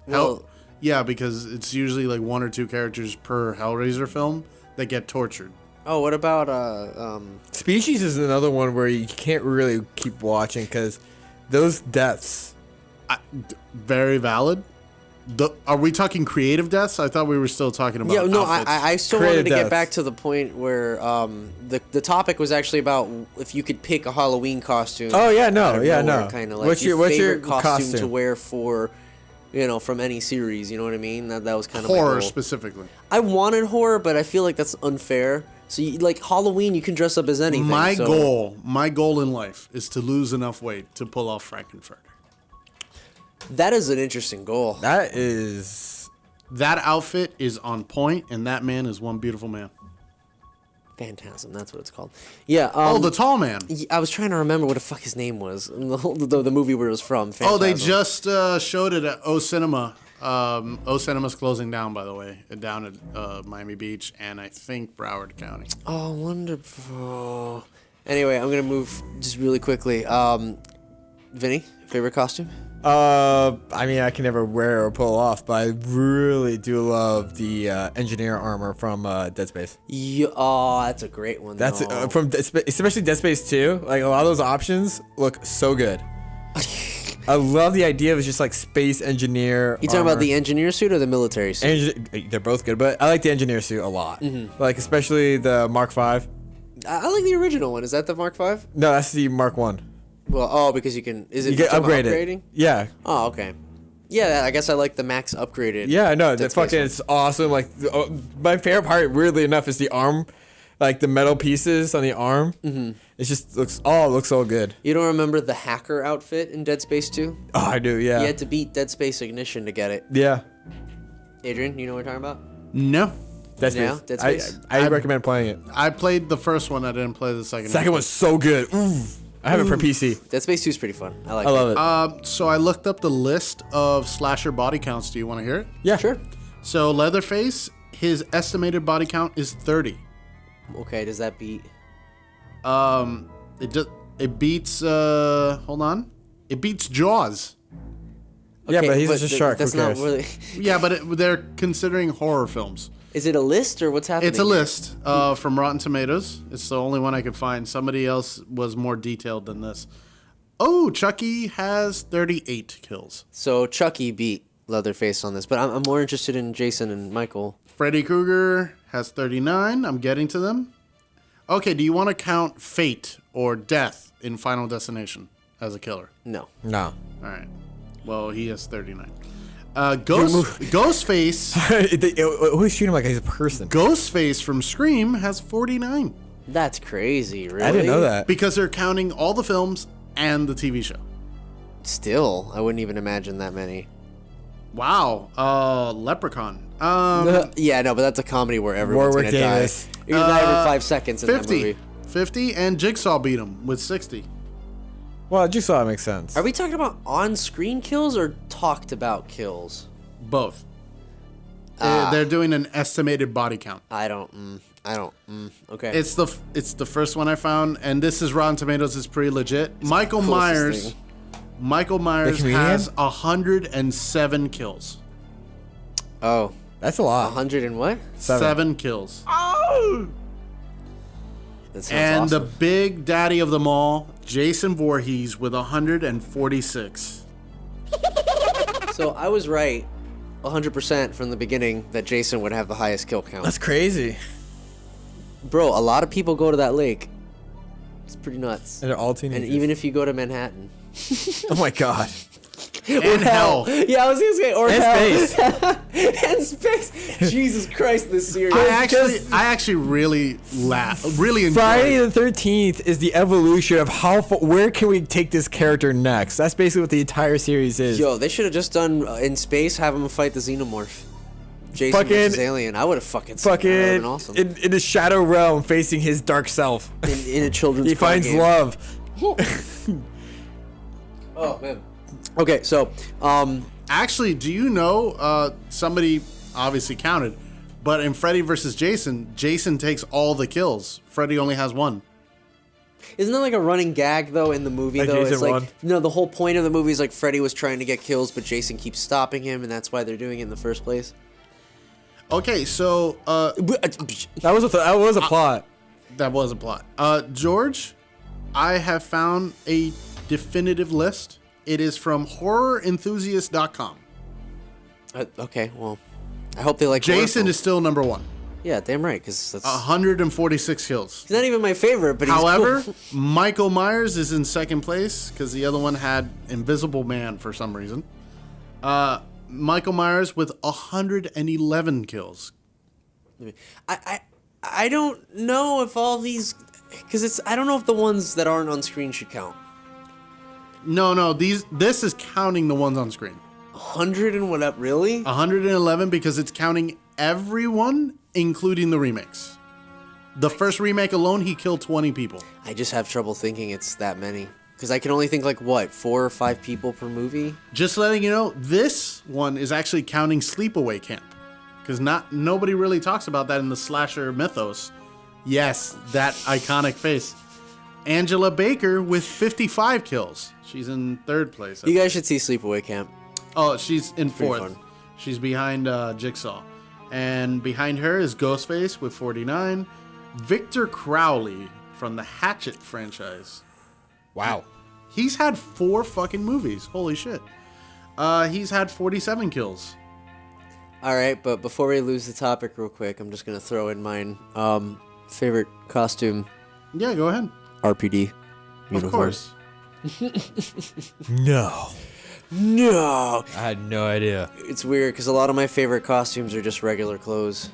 Well, Yeah, because it's usually like 1 or 2 characters per Hellraiser film that get tortured. oh, what about... Species is another one where you can't really keep watching because those deaths. Very valid. Are we talking creative deaths? I thought we were still talking about Yeah, no, outfits. I still Creative wanted to get deaths. back to the point where the topic was actually about if you could pick a Halloween costume. Oh, yeah, no, yeah, no. Kind of like What's your favorite costume to costume? wear for, from any series. You know what I mean? That was kind of my Horror goal. specifically. I wanted horror, but I feel like that's unfair. So, like Halloween, you can dress up as anything. My so- goal in life is to lose enough weight to pull off Frankenfurter. That is an interesting goal. That outfit is on point, and that man is one beautiful man. Phantasm, that's what it's called. Yeah. The tall man. I was trying to remember what the fuck his name was. The movie where it was from. Oh, they Phantasm. just showed it at O Cinema. O Cinema's closing down, by the way, down at Miami Beach and I think Broward County. Oh, wonderful. Anyway, I'm gonna move just really quickly. Vinny, favorite costume? I mean, I can never wear or pull off, but I really do love the engineer armor from Dead Space. Yeah, oh, that's a great one. That's though. from especially Dead Space 2. Like a lot of those options look so good. I love the idea of just like space engineer. You talking armor. about the engineer suit or the military suit? They're both good, but I like the engineer suit a lot. Like especially the Mark V. I like the original one. Is that the Mark V? No, that's the Mark 1. Well, because you can. Is it You get talking about upgraded. upgrading? Yeah. Oh, okay. Yeah, I guess I like the max upgraded. Yeah, no, Dead that Space fucking one. it's awesome. Like my favorite part, weirdly enough, is the arm, like the metal pieces on the arm. It just looks so good. You don't remember the hacker outfit in Dead Space 2? Oh, I do. Yeah. You had to beat Dead Space Ignition to get it. Yeah. Adrian, you know what we're talking about? No. Dead Yeah, Space. Dead Space. I recommend playing it. I played the first one. I didn't play the second. Second one's so good. Ooh. I have it for PC. Dead Space 2 is pretty fun. I like I love it. So I looked up the list of slasher body counts. Do you want to hear it? Yeah. Sure. So Leatherface, his estimated body count is 30. Okay, does that beat? It beats. Hold on. It beats Jaws. Yeah, Okay, but he's just a shark. That's Who not cares? really. Yeah, but they're considering horror films. Is it a list or what's happening? It's a list from Rotten Tomatoes. It's the only one I could find. Somebody else was more detailed than this. Oh, Chucky has 38 kills. So Chucky beat Leatherface on this, but I'm more interested in Jason and Michael. Freddy Krueger has 39. I'm getting to them. Okay, do you want to count Fate or Death in Final Destination as a killer? No. No. All right. Well, he has 39. Ghostface. Who's shooting him like he's a person? Ghostface from Scream has 49 That's crazy, really. I didn't know that. because they're counting all the films and the TV show. Still, I wouldn't even imagine that many. Wow. Leprechaun. Yeah, no, but that's a comedy where everyone's Warwick gonna Davis. die. You're gonna die every 5 seconds in 50. that movie. 50, and Jigsaw beat him with 60. Well, Jigsaw makes sense. Are we talking about on-screen kills or talked about kills? Both. They're doing an estimated body count. I don't. Okay. It's the first one I found, and this is Rotten Tomatoes. It's pretty legit. Michael closest Myers comedian? has 107 kills. Oh, That's a lot. 100 and what? 7 kills. That sounds And awesome. the big daddy of them all, Jason Voorhees, with 146. So I was right 100% from the beginning that Jason would have the highest kill count. That's crazy. Bro, a lot of people go to that lake. It's pretty nuts. And they're all And teenagers. even if you go to Manhattan. Oh my god. And hell. Yeah, I was gonna say, or And hell. space. And space. Jesus Christ, this series. I actually really really enjoyed Friday it. the 13th is the evolution of where can we take this character next? That's basically what the entire series is. Yo, they should have just done in space, have him fight the xenomorph. Jason Fucking- versus Alien. I would have fucking seen that. That would've been awesome. in the shadow realm facing his dark self. In a children's He card finds game. love. Oh man. Okay, so Actually, do you know somebody obviously counted, but in Freddy versus Jason, Jason takes all the kills. Freddy only has 1. isn't that like a running gag though in the movie Like though? Jason It's like won? no, the whole point of the movie is like Freddy was trying to get kills, but Jason keeps stopping him, and that's why they're doing it in the first place. Okay, so That was a plot. that was a plot. George, I have found a definitive list. It is from horrorenthusiast.com. Okay, well, I hope they like horror Jason films. is still number 1. Yeah, damn right, because that's 146 kills. he's not even my favorite, but he's However, cool. Michael Myers is in second place because the other one had Invisible Man for some reason. Michael Myers with 111 kills. I don't know if all these, because I don't know if the ones that aren't on screen should count. No, this is counting the ones on screen. 100 and what up, really? 111 because it's counting everyone, including the remakes. The first remake alone, he killed 20 people. I just have trouble thinking it's that many. Because I can only think like, what, 4 or 5 people per movie? Just letting you know, this one is actually counting Sleepaway Camp. Because nobody really talks about that in the slasher mythos. Yes, that iconic face. Angela Baker with 55 kills. She's in third place. You guys should see Sleepaway Camp. Oh, she's in pretty fourth. fun. She's behind Jigsaw. And behind her is Ghostface with 49. Victor Crowley from the Hatchet franchise. Wow. He's had 4 fucking movies. Holy shit. He's had 47 kills. All right, but before we lose the topic real quick, I'm just going to throw in mine. Favorite costume, Yeah, go ahead. RPD. Of course. No. No! I had no idea. It's weird, because a lot of my favorite costumes are just regular clothes.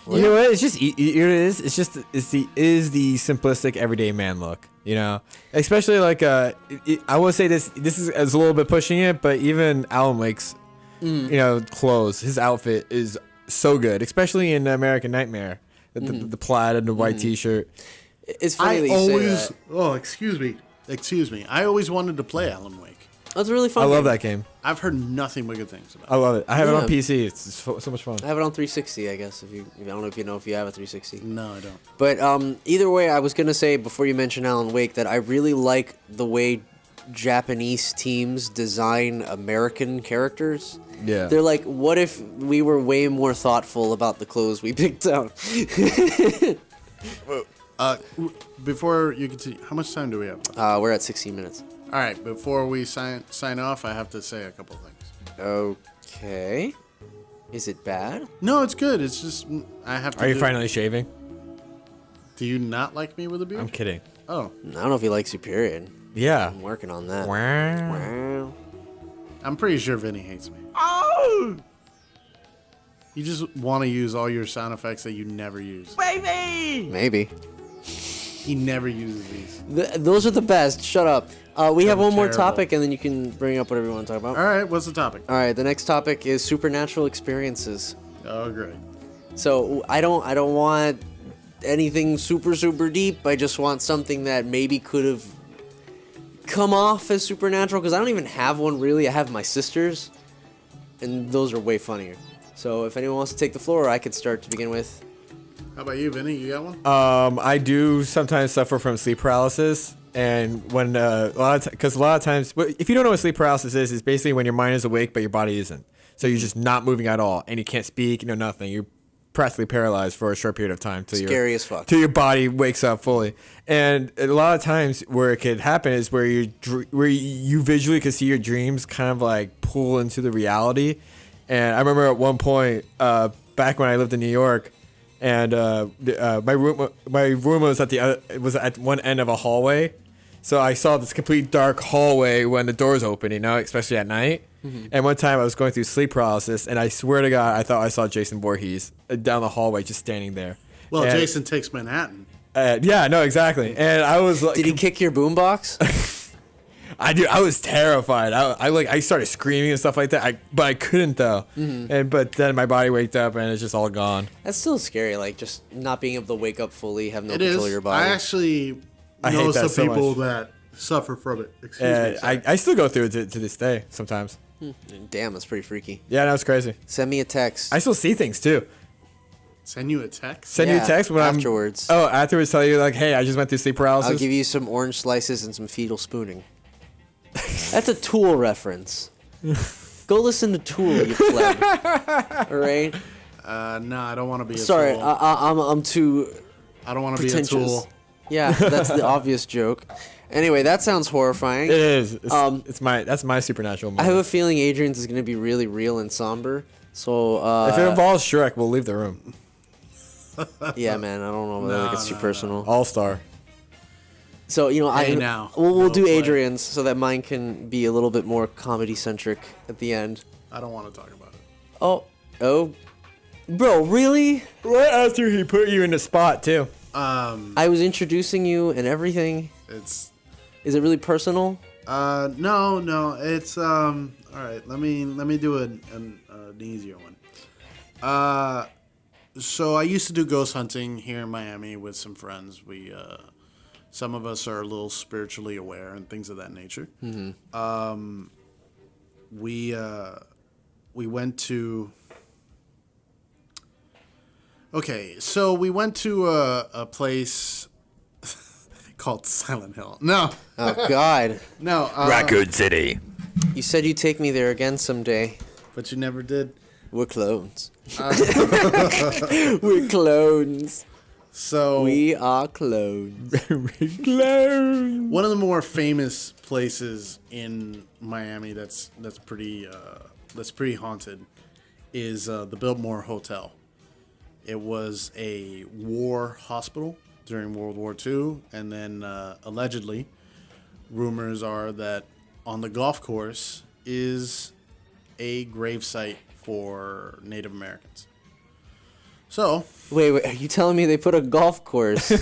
You know what? It's just it is. It's just the simplistic everyday man look. You know, especially like I will say this is a little bit pushing it, but even Alan Wake's clothes, his outfit is so good, especially in American Nightmare, the plaid and the white T-shirt. It's funny I that you always... say that. Oh, excuse me. I always wanted to play Alan Wake. That's a really fun I love game. that game. I've heard nothing but good things about it. I love it. I have it on Yeah. PC. It's so much fun. I have it on 360, I guess. I don't know if you have a 360. No, I don't. But either way, I was gonna say before you mention Alan Wake that I really like the way Japanese teams design American characters. Yeah. They're like, what if we were way more thoughtful about the clothes we picked out? Before you continue, how much time do we have? We're at 16 minutes. All right, before we sign off, I have to say a couple things. Okay. Is it bad? No, it's good. It's just I have to. Are you finally shaving? Do you not like me with a beard? I'm kidding. Oh, I don't know if he likes you, period. Yeah. I'm working on that. Wow. Wow. I'm pretty sure Vinny hates me. Oh! You just want to use all your sound effects that you never use. Maybe. He never uses these. Those are the best. Shut up. We have one more terrible. topic, and then you can bring up whatever you want to talk about. All right, what's the topic? All right, the next topic is supernatural experiences. Oh, great. So I don't want anything super, super deep. I just want something that maybe could have come off as supernatural, because I don't even have one really. I have my sisters, and those are way funnier. So if anyone wants to take the floor, I could start to begin with. How about you, Vinny? You got one? I do sometimes suffer from sleep paralysis, and when because a lot of times, if you don't know what sleep paralysis is, it's basically when your mind is awake but your body isn't. So you're just not moving at all, and you can't speak, nothing. You're practically paralyzed for a short period of time Scary as fuck. till your body wakes up fully. And a lot of times where it could happen is where you visually could see your dreams kind of like pull into the reality. And I remember at one point back when I lived in New York, and my room was at one end of a hallway, so I saw this complete dark hallway when the doors open, especially at night. Mm-hmm. And one time I was going through sleep paralysis, and I swear to God, I thought I saw Jason Voorhees down the hallway just standing there. Well, and, Jason Takes Manhattan. Yeah, no, exactly. And I was like, did he kick your boombox? I was terrified. I started screaming and stuff like that. But I couldn't though. Mm-hmm. But then my body waked up and it's just all gone. That's still scary. Like just not being able to wake up fully, have no control of your body. I actually know some people that suffer from it. Excuse me. I still go through it to this day sometimes. Damn, that's pretty freaky. Yeah, that was crazy. Send me a text. I still see things too. Send you a text? Send you a text when afterwards. Afterwards tell you like, hey, I just went through sleep paralysis. I'll give you some orange slices and some fetal spooning. That's a Tool reference. Go listen to Tool, you pleb. All right? No, I don't want to be a Sorry, tool. I'm too I don't want to be a tool. Yeah, that's the obvious joke. Anyway, that sounds horrifying. It is. That's my supernatural movie. I have a feeling Adrian's is going to be really real and somber. So if it involves Shrek, we'll leave the room. Yeah, man, I don't know whether it gets too personal. All-star. So, we'll do play. Adrian's so that mine can be a little bit more comedy-centric at the end. I don't want to talk about it. Oh. Bro, really? Right after he put you in the spot, too. I was introducing you and everything. Is it really personal? No. It's all right. Let me do an easier one. So I used to do ghost hunting here in Miami with some friends. We some of us are a little spiritually aware and things of that nature. Mm-hmm. We went to. Okay, so we went to a place called Silent Hill. No. Oh, God. No. Raccoon City. You said you'd take me there again someday. But you never did. We're clones. We're clones. So we are clones. One of the more famous places in Miami that's pretty haunted is the Biltmore Hotel. It was a war hospital during World War II, and then allegedly, rumors are that on the golf course is a gravesite for Native Americans. So wait, are you telling me they put a golf course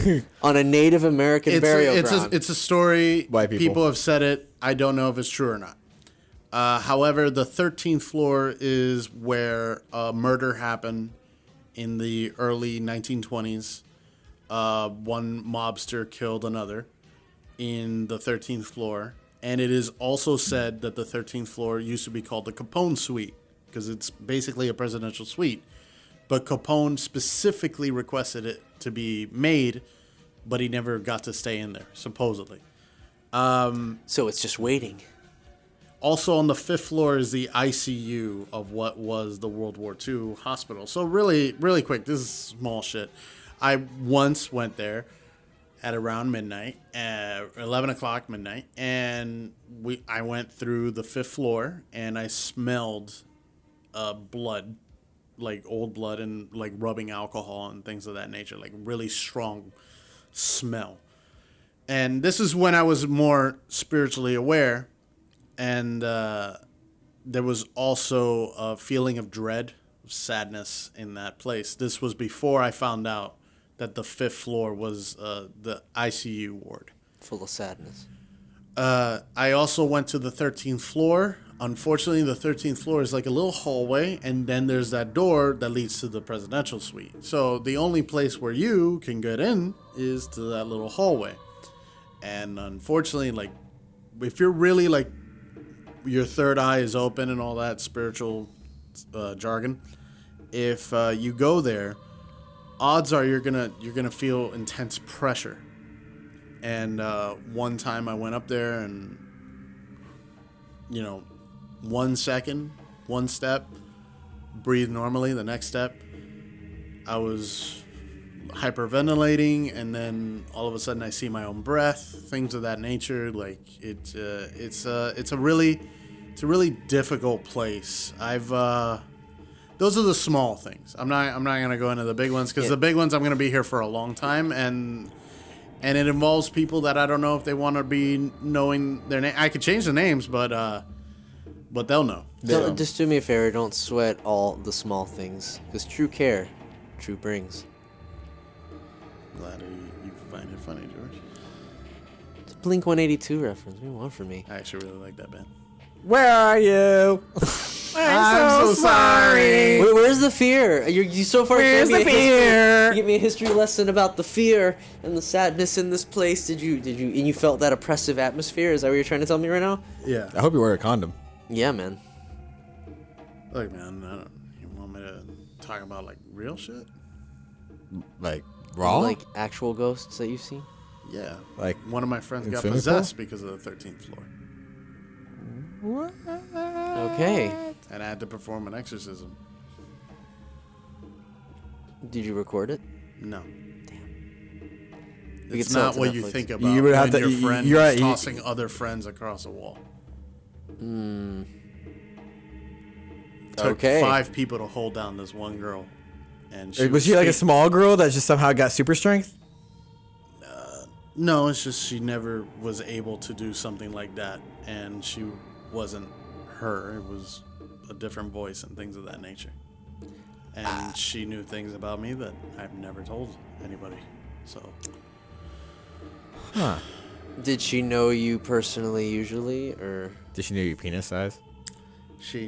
on a Native American burial ground? It's a story. White people have said it. I don't know if it's true or not. However, the 13th floor is where a murder happened in the early 1920s. One mobster killed another in the 13th floor. And it is also said that the 13th floor used to be called the Capone Suite because it's basically a presidential suite. But Capone specifically requested it to be made, but he never got to stay in there, supposedly. So it's just waiting. Also on the 5th floor is the ICU of what was the World War II hospital. So really, really quick, this is small shit. I once went there at around midnight, 11 o'clock midnight, and I went through the 5th floor, and I smelled blood, like old blood and like rubbing alcohol and things of that nature, like really strong smell. And this is when I was more spiritually aware, and there was also a feeling of dread, sadness in that place. This was before I found out that the 5th floor was the ICU ward. Full of sadness. I also went to the 13th floor. Unfortunately, the 13th floor is like a little hallway, and then there's that door that leads to the presidential suite. So the only place where you can get in is to that little hallway. And unfortunately, like, if you're really like, your third eye is open and all that spiritual jargon, if you go there, odds are you're gonna feel intense pressure. And one time I went up there and, 1 second, one step, breathe normally. The next step, I was hyperventilating, and then all of a sudden I see my own breath, things of that nature. Like it's a really difficult place. Those are the small things. I'm not gonna go into the big ones, because the big ones I'm gonna be here for a long time, and it involves people that I don't know if they want to be knowing their name. I could change the names, but they'll know. Just do me a favor. Don't sweat all the small things, because true care, true brings. Glad you find it funny, George. It's a Blink 182 reference. What do you want from me? I actually really like that band. Where are you? I'm so sorry. Where's the fear? You so far. Where's the fear? You give me a history lesson about the fear and the sadness in this place. Did you? And you felt that oppressive atmosphere? Is that what you're trying to tell me right now? Yeah. I hope you wear a condom. Yeah, man. Look, man, you want me to talk about like real shit? Like raw? Like actual ghosts that you've seen? Yeah. Like one of my friends got swimming possessed because of the 13th floor, Okay. and I had to perform an exorcism. Did you record it? No. We It's could sell it not to what you Netflix. think about You would have when to- your friend you're is right, tossing other friends across a wall. Took Okay. 5 people to hold down this one girl, and she was she like a speak- small girl that just somehow got super strength? No, it's just she never was able to do something like that, and she wasn't her. It was a different voice and things of that nature. And she knew things about me that I've never told anybody. So Did she know you personally, usually, or? Did she know your penis size? she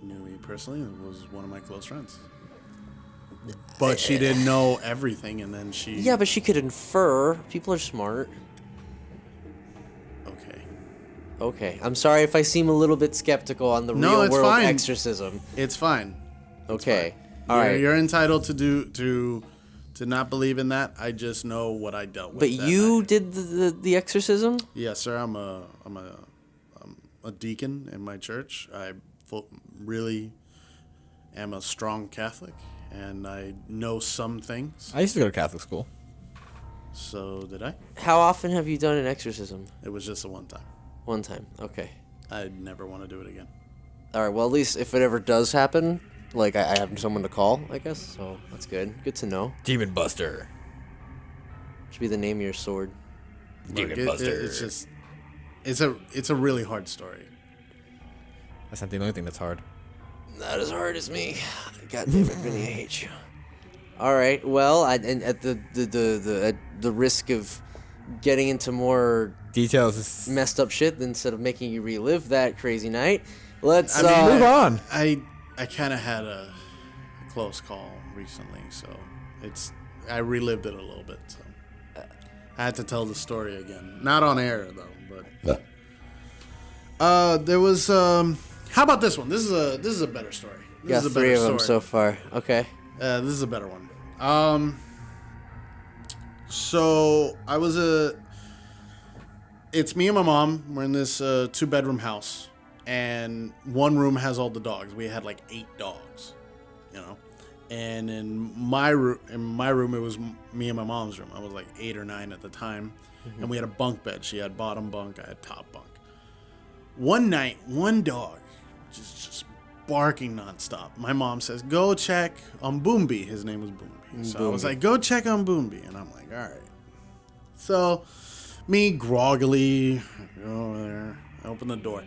knew me personally and was one of my close friends. But she didn't know everything, and then she... Yeah, but she could infer. People are smart. Okay. Okay. I'm sorry if I seem a little bit skeptical on the No, real it's world fine. exorcism. It's fine. Okay. All right. You're entitled to not believe in that. I just know what I dealt with. But that you night. did the exorcism? Yes, sir. I'm a deacon in my church. I really am a strong Catholic, and I know some things. I used to go to Catholic school. So did I? How often have you done an exorcism? It was just a one time. One time. Okay. I'd never want to do it again. All right. Well, at least if it ever does happen, like I have someone to call, I guess. So that's good. Good to know. Demon Buster. Should be the name of your sword. Demon Look, Buster. it's just it's a really hard story. That's not the only thing that's hard. Not as hard as me. God damn it, Vinny, I hate you. All right. Well, and at the risk of getting into more Details is... messed up shit instead of making you relive that crazy night, let's move on. I kind of had a close call recently, so I relived it a little bit. So I had to tell the story again, not on air though. But there was how about this one? This is a better story. This got is a 3 better of them story. so far. Okay. This is a better one. So it's me and my mom. We're in this 2-bedroom house, and one room has all the dogs. We had like 8 dogs, And in my room, it was me and my mom's room. I was like 8 or 9 at the time, and we had a bunk bed. She had bottom bunk. I had top bunk. One night, one dog just barking nonstop. My mom says, "Go check on Boombi." His name was Boombi. So I was like, "Go check on Boombi," and I'm like, "All right." So me groggily go over there, I open the door.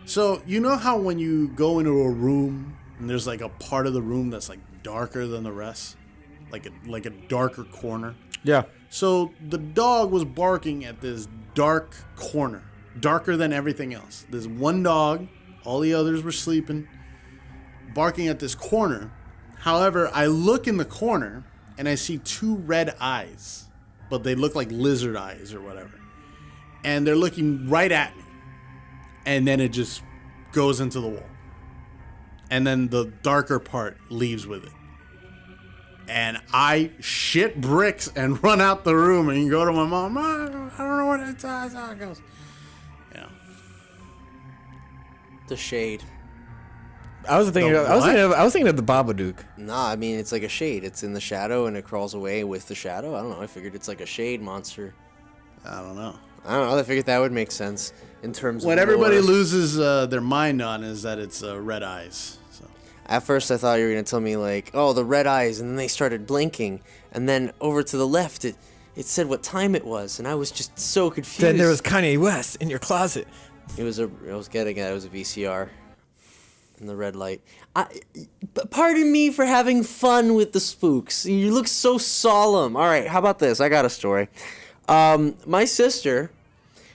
So you know how when you go into a room and there's like a part of the room that's like darker than the rest, like a darker corner. Yeah. So the dog was barking at this dark corner, darker than everything else. There's one dog All the others were sleeping, barking at this corner. However, I look in the corner and I see 2 red eyes, but they look like lizard eyes or whatever. And they're looking right at me. And then it just goes into the wall. And then the darker part leaves with it. And I shit bricks and run out the room and go to my mom. Mom, I don't know what it is. How it goes. Yeah. The shade. I was thinking of the Babadook. Nah, I mean, it's like a shade. It's in the shadow and it crawls away with the shadow. I don't know. I figured it's like a shade monster. I don't know. I figured that would make sense in terms of What everybody lore. loses their mind on is that it's red eyes. So. At first, I thought you were going to tell me, like, oh, the red eyes, and then they started blinking. And then over to the left, it said what time it was, and I was just so confused. Then there was Kanye West in your closet. I was getting at it was a VCR. In the red light. Pardon me for having fun with the spooks. You look so solemn. All right, how about this? I got a story. My sister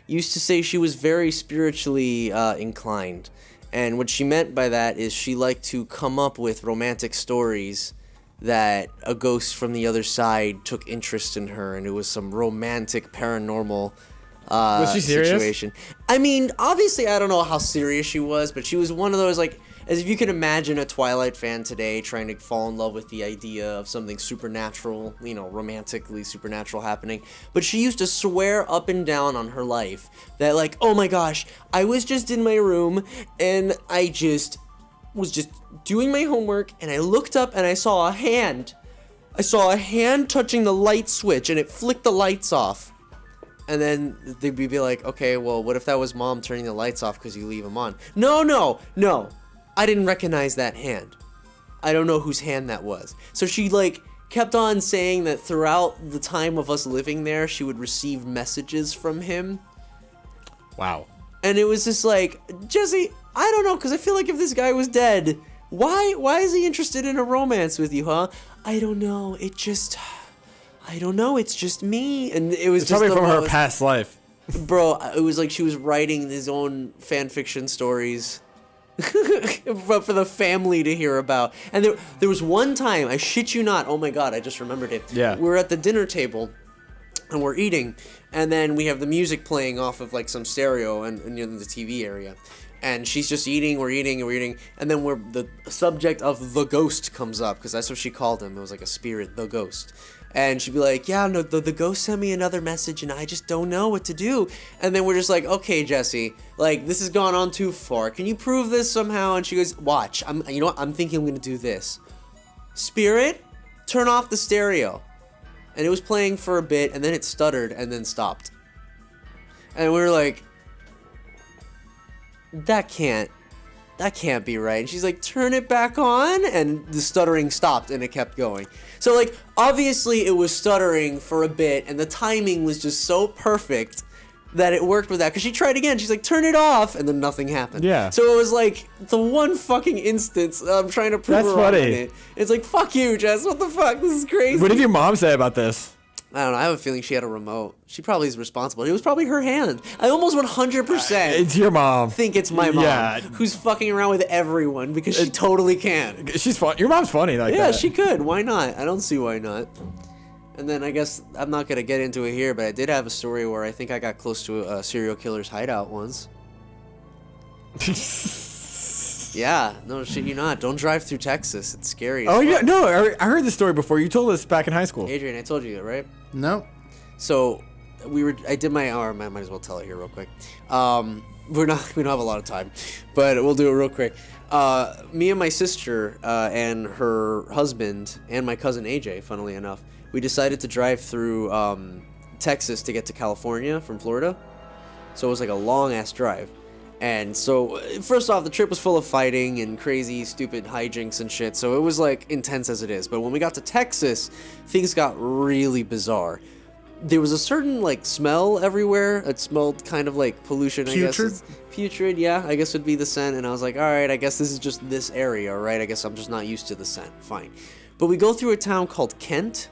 used to say she was very spiritually inclined. And what she meant by that is she liked to come up with romantic stories that a ghost from the other side took interest in her, and it was some romantic paranormal Was she serious? situation. I mean, obviously, I don't know how serious she was, but she was one of those, like, as if you could imagine a Twilight fan today trying to fall in love with the idea of something supernatural, you know, romantically supernatural happening. But she used to swear up and down on her life that, like, oh my gosh, I was just in my room and I was just doing my homework and I looked up and I saw a hand. I saw a hand touching the light switch and it flicked the lights off. And then they'd be like, okay, well, what if that was mom turning the lights off because you leave them on? No. I didn't recognize that hand. I don't know whose hand that was. So she, like, kept on saying that throughout the time of us living there, she would receive messages from him. Wow. And it was just like, Jesse, I don't know, because I feel like if this guy was dead, why is he interested in a romance with you, huh? I don't know. It's just me. And it was It's just probably from her most- past life. Bro, it was like she was writing his own fan fiction stories for the family to hear about. And there was one time, I shit you not, oh my god, I just remembered it. Yeah. We're at the dinner table and we're eating, and then we have the music playing off of like some stereo and in the TV area. And she's just eating, we're eating, and then the subject of the ghost comes up, because that's what she called him. It was like a spirit, the ghost. And she'd be like, yeah, no, the ghost sent me another message and I just don't know what to do. And then we're just like, okay, Jesse, like, this has gone on too far. Can you prove this somehow? And she goes, watch, you know what, I'm thinking I'm going to do this. Spirit, turn off the stereo. And it was playing for a bit, and then it stuttered and then stopped. And we were like, that can't be right. And she's like, turn it back on, and the stuttering stopped and it kept going. So, like, obviously it was stuttering for a bit and the timing was just so perfect that it worked with that, because she tried again. She's like, turn it off, and then nothing happened. Yeah. So it was like the one fucking instance I'm trying to prove That's her wrong funny. on it. It's like, fuck you, Jess, what the fuck, this is crazy. What did your mom say about this? I don't know, I have a feeling she had a remote. She probably is responsible. It was probably her hand. I almost 100% It's your mom. think it's my mom, Yeah. who's fucking around with everyone, because she totally can. She's fun. Your mom's funny like Yeah, that. she could. Why not? I don't see why not. And then I guess I'm not going to get into it here, but I did have a story where I think I got close to a serial killer's hideout once. Yeah, no shit, you not. Don't drive through Texas. It's scary. as Oh yeah, fuck. no, I heard this story before. You told us back in high school. Adrian, I told you that, right? No. So I did my I might as well tell it here real quick. We don't have a lot of time, but we'll do it real quick. Me and my sister and her husband and my cousin AJ, funnily enough, we decided to drive through Texas to get to California from Florida. So it was like a long ass drive. And so, first off, the trip was full of fighting and crazy, stupid hijinks and shit. So it was like intense as it is. But when we got to Texas, things got really bizarre. There was a certain like smell everywhere. It smelled kind of like pollution, I guess. Putrid? Putrid, yeah, I guess would be the scent. And I was like, all right, I guess this is just this area, right? I guess I'm just not used to the scent. Fine. But we go through a town called Kent,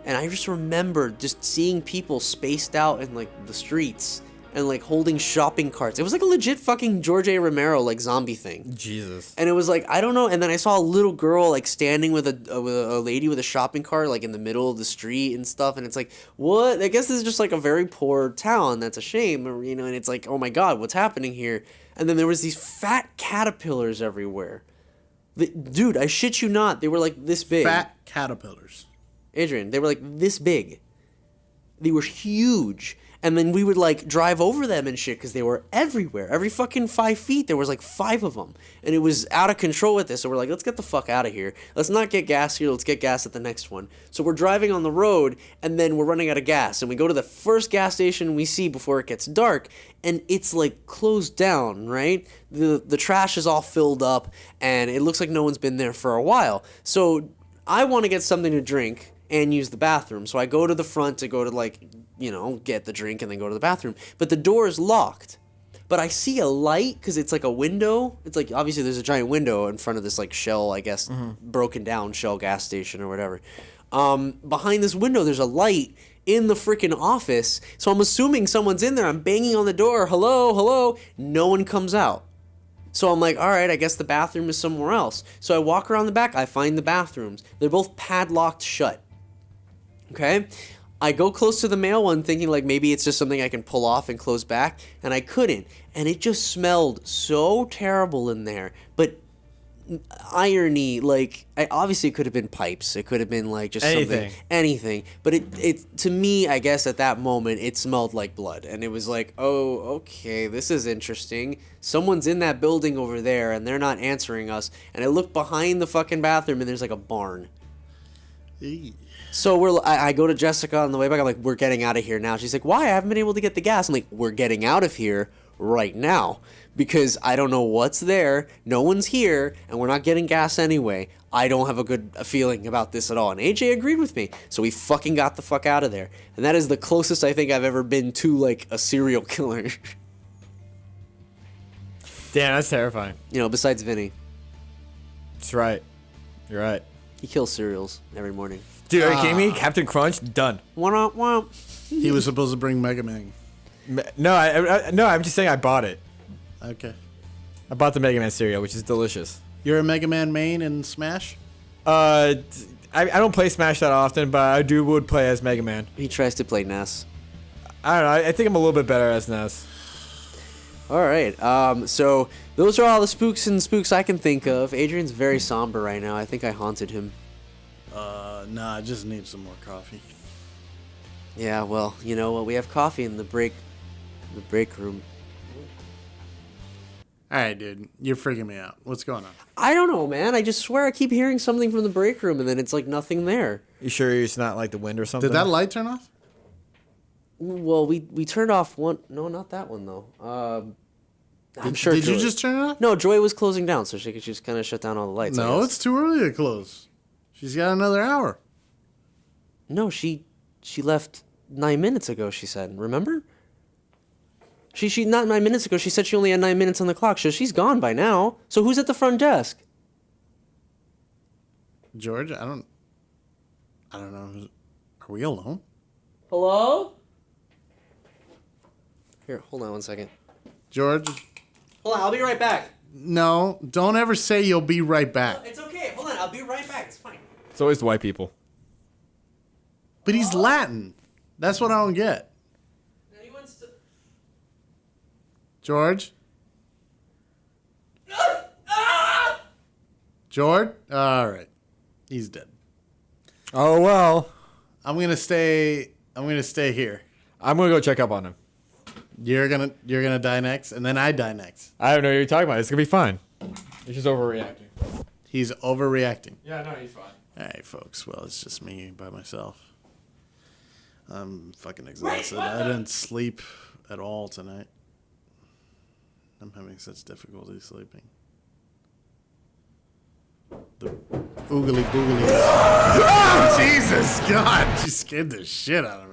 and I just remember just seeing people spaced out in like the streets, and like holding shopping carts. It was like a legit fucking George A. Romero like zombie thing. Jesus. And it was like, I don't know. And then I saw a little girl like standing with a lady with a shopping cart like in the middle of the street and stuff. And it's like, what? I guess this is just like a very poor town. That's a shame, you know. And it's like, oh my God, what's happening here? And then there was these fat caterpillars everywhere. Dude, I shit you not. They were like this big. Fat caterpillars. Adrian, they were like this big. They were huge. And then we would like drive over them and shit because they were everywhere. Every fucking 5 feet, there was like 5 of them. And it was out of control with this. So we're like, let's get the fuck out of here. Let's not get gas here. Let's get gas at the next one. So we're driving on the road and then we're running out of gas. And we go to the first gas station we see before it gets dark. And it's like closed down, right? The trash is all filled up and it looks like no one's been there for a while. So I want to get something to drink and use the bathroom. So I go to the front to go to like, you know, get the drink and then go to the bathroom. But the door is locked. But I see a light because it's like a window. It's like, obviously there's a giant window in front of this like Shell, I guess, broken down Shell gas station or whatever. Behind this window, there's a light in the freaking office. So I'm assuming someone's in there. I'm banging on the door. Hello, hello. No one comes out. So I'm like, all right, I guess the bathroom is somewhere else. So I walk around the back. I find the bathrooms. They're both padlocked shut. Okay? I go close to the male one thinking like maybe it's just something I can pull off and close back, and I couldn't. And it just smelled so terrible in there. But irony, like, obviously it could have been pipes. It could have been like just anything. But it to me, I guess at that moment, it smelled like blood. And it was like, oh, okay, this is interesting. Someone's in that building over there and they're not answering us. And I look behind the fucking bathroom and there's like a barn. So I go to Jessica on the way back. I'm like, we're getting out of here now. She's like, why? I haven't been able to get the gas. I'm like, we're getting out of here right now because I don't know what's there. No one's here, and we're not getting gas anyway. I don't have a good feeling about this at all. And AJ agreed with me. So we fucking got the fuck out of there. And that is the closest I think I've ever been to, like, a serial killer. Damn, that's terrifying. You know, besides Vinny. That's right. You're right. He kills cereals every morning. Dude, are you kidding me? Captain Crunch, done. Womp womp. He was supposed to bring Mega Man. No, I'm just saying I bought it. Okay. I bought the Mega Man cereal, which is delicious. You're a Mega Man main in Smash? I don't play Smash that often, but I would play as Mega Man. He tries to play Ness. I don't know. I think I'm a little bit better as Ness. All right. So those are all the spooks I can think of. Adrian's very somber right now. I think I haunted him. Nah, I just need some more coffee. Yeah, well, you know what? We have coffee in the break room. All right, dude. You're freaking me out. What's going on? I don't know, man. I just swear I keep hearing something from the break room, and then it's like nothing there. You sure it's not like the wind or something? Did that light turn off? Well, we turned off one. No, not that one though. I'm sure. Did you just turn it off? No, Joy was closing down, so she could just kind of shut down all the lights. No, it's too early to close. She's got another hour. No, she left 9 minutes ago. She said, remember? She not 9 minutes ago. She said she only had 9 minutes on the clock, so she's gone by now. So who's at the front desk? George, I don't know. Are we alone? Hello? Here, hold on one second. George? Hold on, I'll be right back. No, don't ever say you'll be right back. It's okay. Hold on, I'll be right back. It's fine. It's always the white people. But he's Latin. That's what I don't get. George? George? All right. He's dead. Oh, well. I'm going to stay here. I'm going to go check up on him. You're gonna die next, and then I die next. I don't know what you're talking about. It's going to be fine. He's just overreacting. He's overreacting. Yeah, no, he's fine. All right, folks. Well, it's just me by myself. I'm fucking exhausted. I didn't sleep at all tonight. I'm having such difficulty sleeping. The oogly boogly. Oh, Jesus, God, she scared the shit out of me.